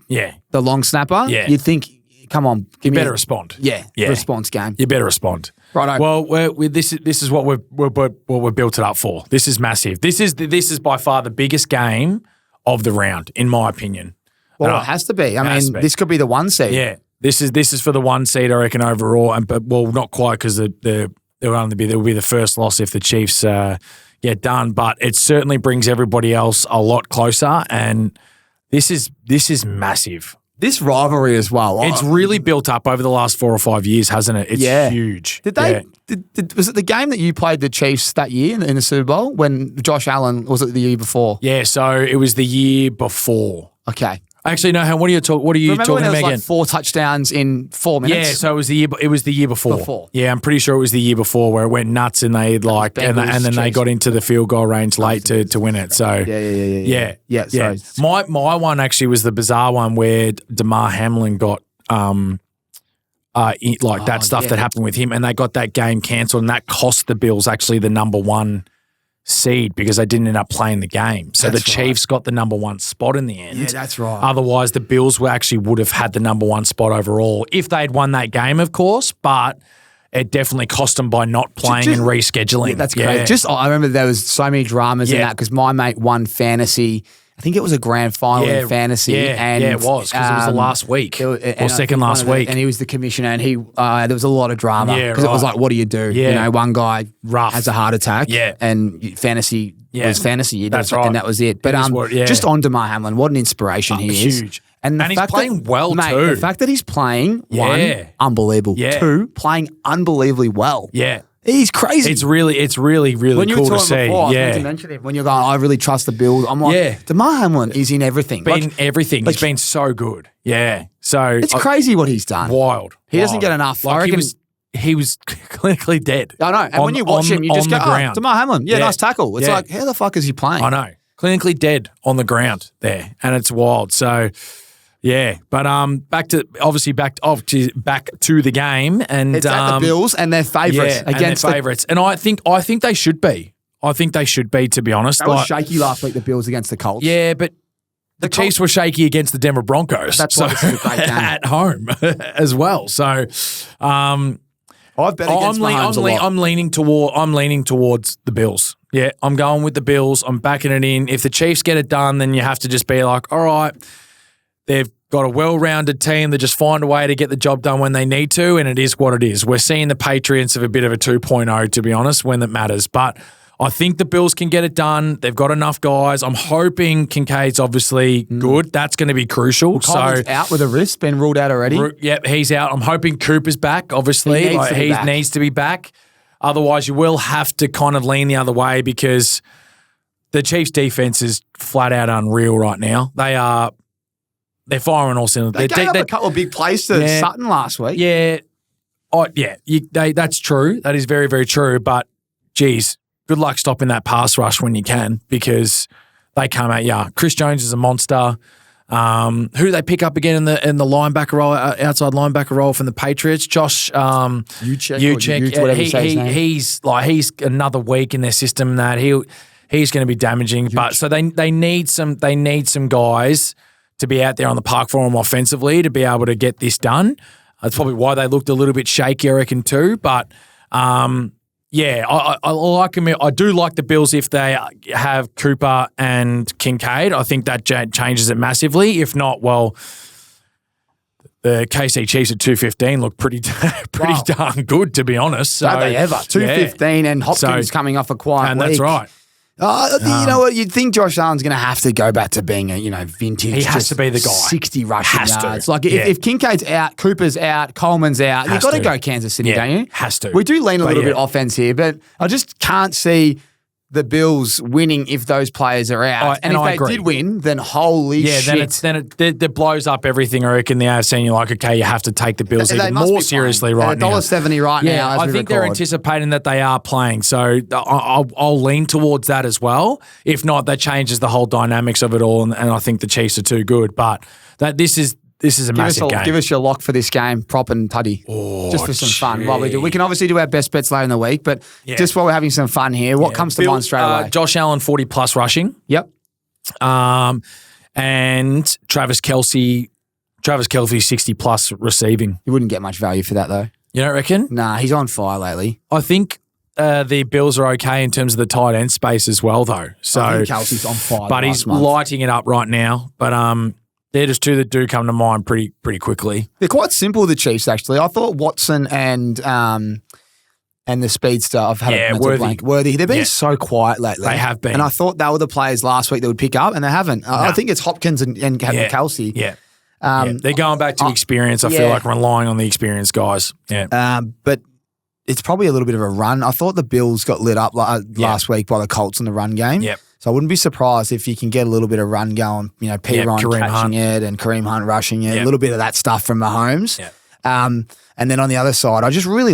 long snapper, you'd think, come on, give me better respond. Response game. You better respond. Right. Well, this is what we've built it up for. This is massive. This is by far the biggest game of the round, in my opinion. Well, it has to be. I mean, this could be the 1 seed. Yeah. This is for the 1 seed, I reckon, overall. But not quite because there will be the first loss if the Chiefs get done. But it certainly brings everybody else a lot closer, and this is massive. This rivalry as well. It's really built up over the last 4 or 5 years, hasn't it? It's huge. Did they? Was it the game that you played the Chiefs that year in the Super Bowl when Josh Allen? Was it the year before? Yeah, so it was the year before. Okay. Actually, no. What are you talking about again? Like 4 touchdowns in 4 minutes. Yeah, so it was the year before. Yeah, I'm pretty sure it was the year before where it went nuts and they and then they got into the field goal range late to win it. So yeah. My one actually was the bizarre one where DeMar Hamlin got that stuff that happened with him, and they got that game cancelled, and that cost the Bills actually the number 1 seed because they didn't end up playing the game. So the Chiefs got the number 1 spot in the end. Yeah, that's right. Otherwise, the Bills would have had the number 1 spot overall if they'd won that game, of course, but it definitely cost them by not playing and rescheduling. Yeah, that's great. I remember there was so many dramas in that because my mate won fantasy. I think it was a grand final in fantasy. And it was because it was the last week or second last week. And he was the commissioner and there was a lot of drama because it was like, what do you do? Yeah. You know, one guy has a heart attack and fantasy was fantasy. That's right. And that was it. But just on DeMar Hamlin, what an inspiration he is. Huge. And he's playing well too. The fact that he's playing, 1, unbelievable. 2, playing unbelievably well. Yeah. He's crazy. It's really when you cool were to see. Before, I was meant to mention him. When you're going, I really trust the Bills. I'm like, DeMar Hamlin is in everything. Everything. He's been so good. Yeah. So it's crazy what he's done. Wild. He doesn't get enough. I reckon he was clinically dead. I know. And when you watch him, you just go, ground. Damar Hamlin. Yeah, nice tackle. It's Yeah. like, how the fuck is he playing? I know. Clinically dead on the ground there, and it's wild. So, yeah. But back to the game, and It's at the Bills and their favourites against their favourites, and I think they should be. I think they should be, to be honest. That was shaky last week, the Bills against the Colts. Yeah, but the Chiefs were shaky against the Denver Broncos. That's why this is a great game. At home as well. So, I've bet against Mahomes a lot. I'm leaning towards the Bills. Yeah, I'm going with the Bills. I'm backing it in. If the Chiefs get it done, then you have to just be like, all right, they've got a well-rounded team. They just find a way to get the job done when they need to, and it is what it is. We're seeing the Patriots of a bit of a 2.0, to be honest, when it matters. But I think the Bills can get it done. They've got enough guys. I'm hoping Kincaid's obviously good. That's going to be crucial. Coleman's out with a wrist, been ruled out already. Yep, he's out. I'm hoping Cooper's back, obviously. He needs to be back. Otherwise, you will have to kind of lean the other way because the Chiefs' defense is flat out unreal right now. They're firing all cylinders. They gave up a couple of big plays to Sutton last week. Yeah. That's true. That is very, very true. But, geez, good luck stopping that pass rush when you can because they come at you. Chris Jones is a monster. Who do they pick up again in the linebacker role, outside linebacker role from the Patriots? Josh Uchek. He's another week in their system that he's going to be damaging. But so they need some guys to be out there on the park for them offensively to be able to get this done. That's probably why they looked a little bit shaky, I reckon, too. But yeah, I like them. I do like the Bills if they have Cooper and Kincaid. I think that changes it massively. If not, well, the KC Chiefs at 215 look pretty darn good, to be honest. So, don't they ever? 215 and Hopkins coming off a quiet and week. That's right. You know what? You'd think Josh Allen's going to have to go back to being a vintage. He has to be the guy. 60 rushing yards. Like if Kincaid's out, Cooper's out, Coleman's out, you've got to go Kansas City, don't you? Has to. We do lean a little bit offense here, but I just can't see the Bills winning if those players are out. And if they did win, then holy shit. Then it blows up everything, I reckon, the AFC, and you're like, okay, you have to take the Bills even more seriously right now. $1.70 right now. I think they're anticipating that they are playing, so I'll lean towards that as well. If not, that changes the whole dynamics of it all, and I think the Chiefs are too good. But this is a massive game. Give us your lock for this game, prop and Tuddy, just for some fun. While we do, we can obviously do our best bets later in the week, but just while we're having some fun here, what comes to mind straight away? Josh Allen 40 plus rushing. Yep. And Travis Kelce 60 plus receiving. You wouldn't get much value for that though. You don't reckon? Nah, he's on fire lately. I think the Bills are okay in terms of the tight end space as well, though. So I think Kelce's on fire, but he's lighting it up right now. But they're just two that do come to mind pretty quickly. They're quite simple, the Chiefs, actually. I thought Watson and the speedster, I've had a blank. Worthy. They've been so quiet lately. They have been. And I thought they were the players last week that would pick up, and they haven't. I think it's Hopkins and Kelce. Yeah. They're going back to experience. I feel like relying on the experienced guys. Yeah. But it's probably a little bit of a run. I thought the Bills got lit up last week by the Colts in the run game. Yep. So I wouldn't be surprised if you can get a little bit of run going, Ryan catching it and Kareem Hunt rushing it, a little bit of that stuff from Mahomes. Yep. And then on the other side, I really,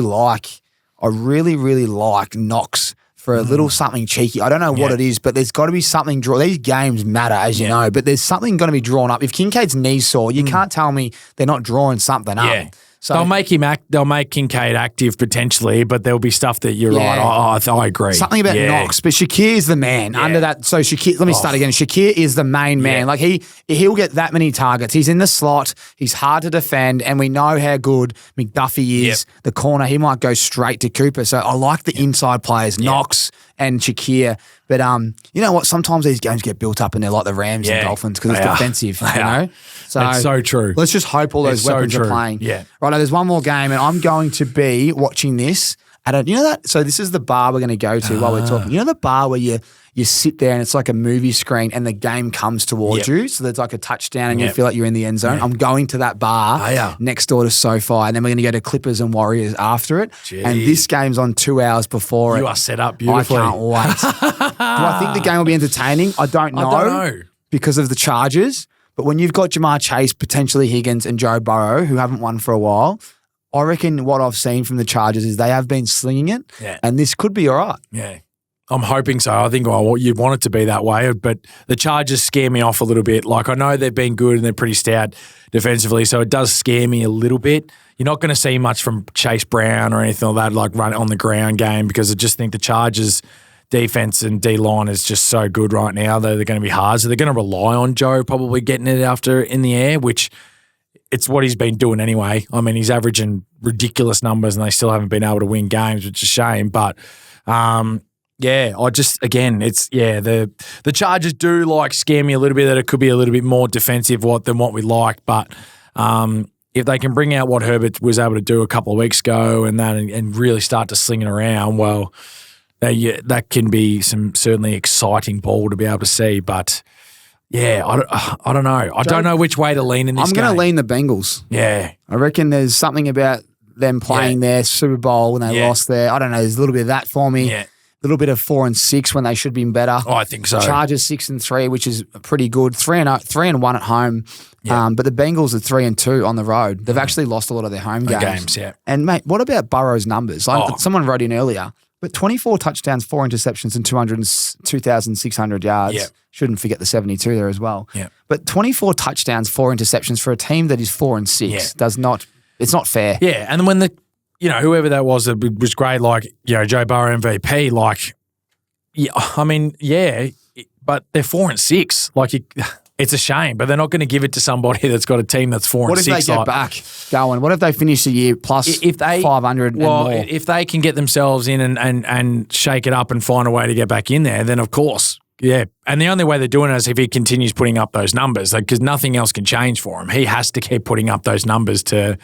really like Knox for a little something cheeky. I don't know what it is, but there's got to be something these games matter, as you know, but there's something going to be drawn up. If Kincaid's knee's sore, you can't tell me they're not drawing something up. So they'll make Kincaid active potentially, but there'll be stuff that you're right. I agree. Something about Knox, but Shakir is the man under that. So Shakir, let me start again. Shakir is the main man. Like he'll get that many targets. He's in the slot. He's hard to defend, and we know how good McDuffie is. The corner, he might go straight to Cooper. So I like the inside players, Knox and Shakir. But you know what? Sometimes these games get built up and they're like the Rams and Dolphins because it's defensive, you know? So that's so true. Let's just hope all those weapons are playing. Yeah. Right, there's one more game and I'm going to be watching this at so this is the bar we're going to go to while we're talking. You know the bar where you sit there and it's like a movie screen and the game comes towards you. So there's like a touchdown and you feel like you're in the end zone. I'm going to that bar next door to SoFi and then we're going to go to Clippers and Warriors after it. And this game's on 2 hours before it. You are set up beautifully. I can't wait. Do I think the game will be entertaining? I don't know. Because of the charges. But when you've got Jamar Chase, potentially Higgins and Joe Burrow, who haven't won for a while, I reckon what I've seen from the Chargers is they have been slinging it, and this could be all right. Yeah. I'm hoping so. I think you'd want it to be that way, but the Chargers scare me off a little bit. Like, I know they've been good and they're pretty stout defensively, so it does scare me a little bit. You're not going to see much from Chase Brown or anything like that, like run on the ground game, because I just think the Chargers defense and D-line is just so good right now that they're going to be hard. So they're going to rely on Joe probably getting it after in the air, which it's what he's been doing anyway. I mean, he's averaging ridiculous numbers and they still haven't been able to win games, which is a shame. But, the Chargers do like scare me a little bit that it could be a little bit more defensive than what we like. But if they can bring out what Herbert was able to do a couple of weeks ago and really start to sling it around, well, that can be some certainly exciting ball to be able to see. But yeah, I don't know. I don't know which way to lean in this game. I'm going to lean the Bengals. Yeah. I reckon there's something about them playing their Super Bowl when they lost there. I don't know. There's a little bit of that for me. Yeah. A little bit of 4-6 when they should be better. Oh, I think so. Chargers 6-3, which is pretty good. 3-1 at home. Yeah. But the Bengals are 3-2 on the road. They've actually lost a lot of their home games. Yeah. And mate, what about Burrow's numbers? Someone wrote in earlier, but 24 touchdowns, 4 interceptions, and 2,600 yards. Yeah. Shouldn't forget the 72 there as well. Yeah. But 24 touchdowns, 4 interceptions for a team that is 4-6 does not. It's not fair. Yeah, and when whoever that was great. Like, Joe Burrow MVP. Like, but they're 4-6. Like, it's a shame, but they're not going to give it to somebody that's got a team that's 4-6. What if they get back going? What if they finish the year plus 500 and more? If they can get themselves in and shake it up and find a way to get back in there, then of course, yeah. And the only way they're doing it is if he continues putting up those numbers, because nothing else can change for him. He has to keep putting up those numbers to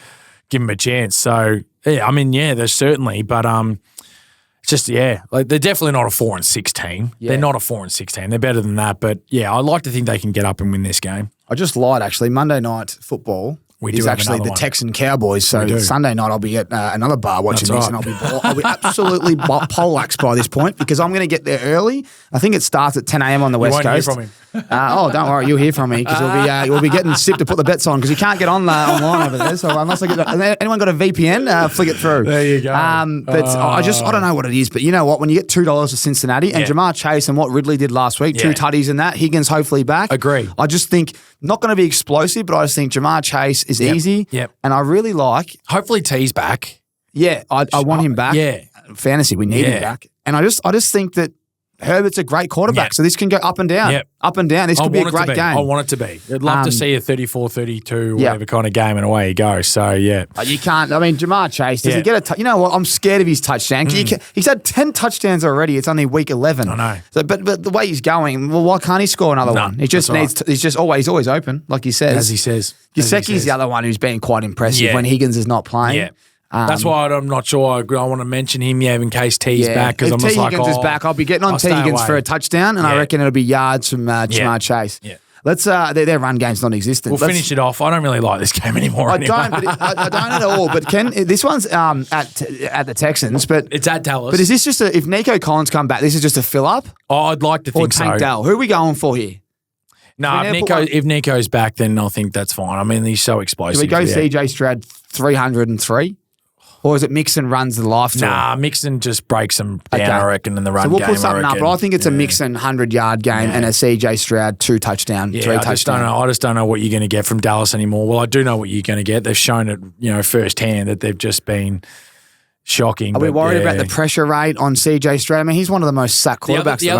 give him a chance. So, yeah, there's certainly, but like they're definitely not a 4-6 team. Yeah. They're not a 4-6 team. They're better than that. But yeah, I like to think they can get up and win this game. I just lied, actually. Monday night football is actually the Texan Cowboys. So Sunday night I'll be at another bar watching this, and I'll be absolutely poleaxed by this point because I'm going to get there early. I think it starts at 10 a.m. on the West Coast. Hear from him. Don't worry, you'll hear from me because we'll be getting Sip to put the bets on because you can't get on online over there. So unless anyone got a VPN, flick it through. There you go. I don't know what it is, but you know what? When you get $2 to Cincinnati and Jamar Chase and what Ridley did last week, 2 tutties and that, Higgins hopefully back. Agree. I just think not going to be explosive, but I just think Jamar Chase is easy. Yep. And I really like. Hopefully T's back. Yeah, I want him back. Yeah. Fantasy, we need him back. And I just think that Herbert's a great quarterback, so this can go up and down. Up and down. This could be a great game. I want it to be. I'd love to see a 34-32, whatever kind of game, and away you go. So, yeah. You can't. I mean, Jamar Chase, does he get a you know what? I'm scared of his touchdown. He's had 10 touchdowns already. It's only week 11. I know. So, but the way he's going, well, why can't he score another one? He just needs he's just always open, like he says. As he says. Gesicki's the other one who's been quite impressive when Higgins is not playing. Yeah. That's why I'm not sure. I want to mention him, in case T's back. Because I'm just like, Higgins is back, I'll be getting on T. Higgins for a touchdown, and I reckon it'll be yards from Jamar Chase. Yeah. Let's. Their run game's non-existent. We'll finish it off. I don't really like this game anymore. I don't at all. But this one's at the Texans, but it's at Dallas. But is this just if Nico Collins come back? This is just a fill up. Oh, I'd like to think or Tank Dell. Who are we going for here? No, if Nico's back, then I think that's fine. I mean, he's so explosive. Do we go CJ Stroud 303? Or is it Mixon runs the life to him? Mixon just breaks them down, I reckon, in the run game. So we'll put something up, but I think it's a Mixon 100-yard game and a CJ Stroud 2 touchdown, 3 touchdown. I just don't know what you're going to get from Dallas anymore. Well, I do know what you're going to get. They've shown it, firsthand that they've just been shocking. Are we worried about the pressure rate on CJ Stroud? I mean, he's one of the most sacked quarterbacks. The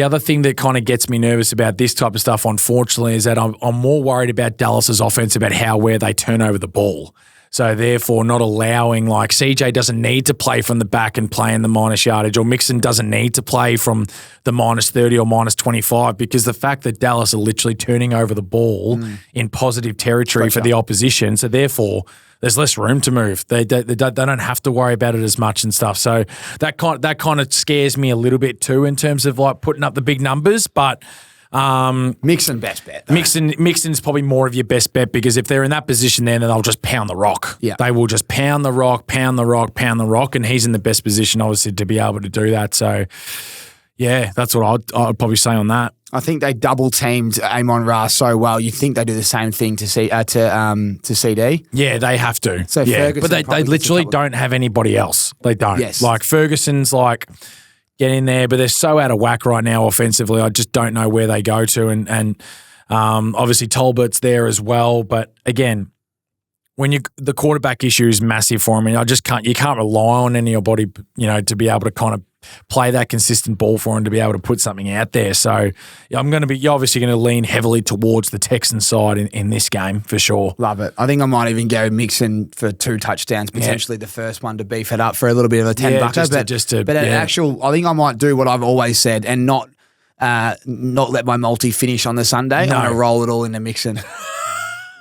other thing that kind of gets me nervous about this type of stuff, unfortunately, is that I'm more worried about Dallas's offense, about where they turn over the ball. So therefore, not allowing, like, CJ doesn't need to play from the back and play in the minus yardage, or Mixon doesn't need to play from the minus 30 or minus 25, because the fact that Dallas are literally turning over the ball in positive territory for the opposition, so therefore there's less room to move. They don't have to worry about it as much and stuff. So that kind of scares me a little bit too in terms of like putting up the big numbers, but. Mixon best bet. Though. Mixon's probably more of your best bet, because if they're in that position then they'll just pound the rock. Yeah. They will just pound the rock, and he's in the best position obviously to be able to do that. So yeah, that's what I'd probably say on that. I think they double teamed Amon Ra so well. You think they do the same thing to CD? Yeah, they have to. So yeah, Ferguson but they probably literally gets a couple- don't have anybody else. They don't. Yes. Like Ferguson's like get in there, but they're so out of whack right now offensively. I just don't know where they go to, and obviously Tolbert's there as well. But again, when the quarterback issue is massive for him, and you can't rely on anybody, to be able to kind of play that consistent ball for him to be able to put something out there. So you're obviously going to lean heavily towards the Texans side in this game for sure. Love it. I think I might even go Mixon for 2 touchdowns, potentially the first one to beef it up for a little bit of a 10-bucker. I think I might do what I've always said and not let my multi finish on the Sunday. No. I'm going to roll it all into Mixon.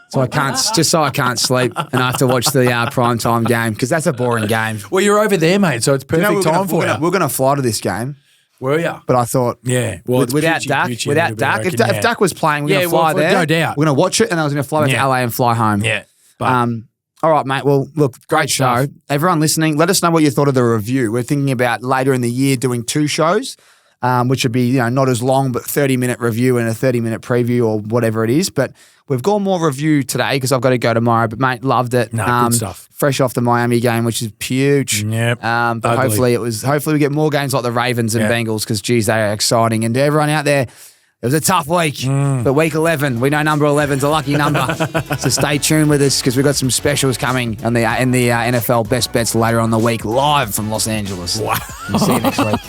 So I can't sleep and I have to watch the primetime game because that's a boring game. Well, you're over there, mate, so it's perfect time for you. We're going to fly to this game. Were you? But I thought, well, without Dak, if Dak was playing, we're going to fly there. No doubt. We're going to watch it and I was going to fly back to LA and fly home. Yeah. All right, mate. Well, look, great show. Everyone listening, let us know what you thought of the review. We're thinking about later in the year doing 2 shows, which would be not as long, but 30-minute review and a 30-minute preview or whatever it is. But we've got more review today because I've got to go tomorrow. But, mate, loved it. Good stuff. Fresh off the Miami game, which is huge. Yep. But hopefully we get more games like the Ravens and Bengals because, geez, they are exciting. And to everyone out there, it was a tough week, but week 11, we know number 11's a lucky number. So stay tuned with us because we've got some specials coming in the NFL Best Bets later on the week, live from Los Angeles. Wow. See you next week.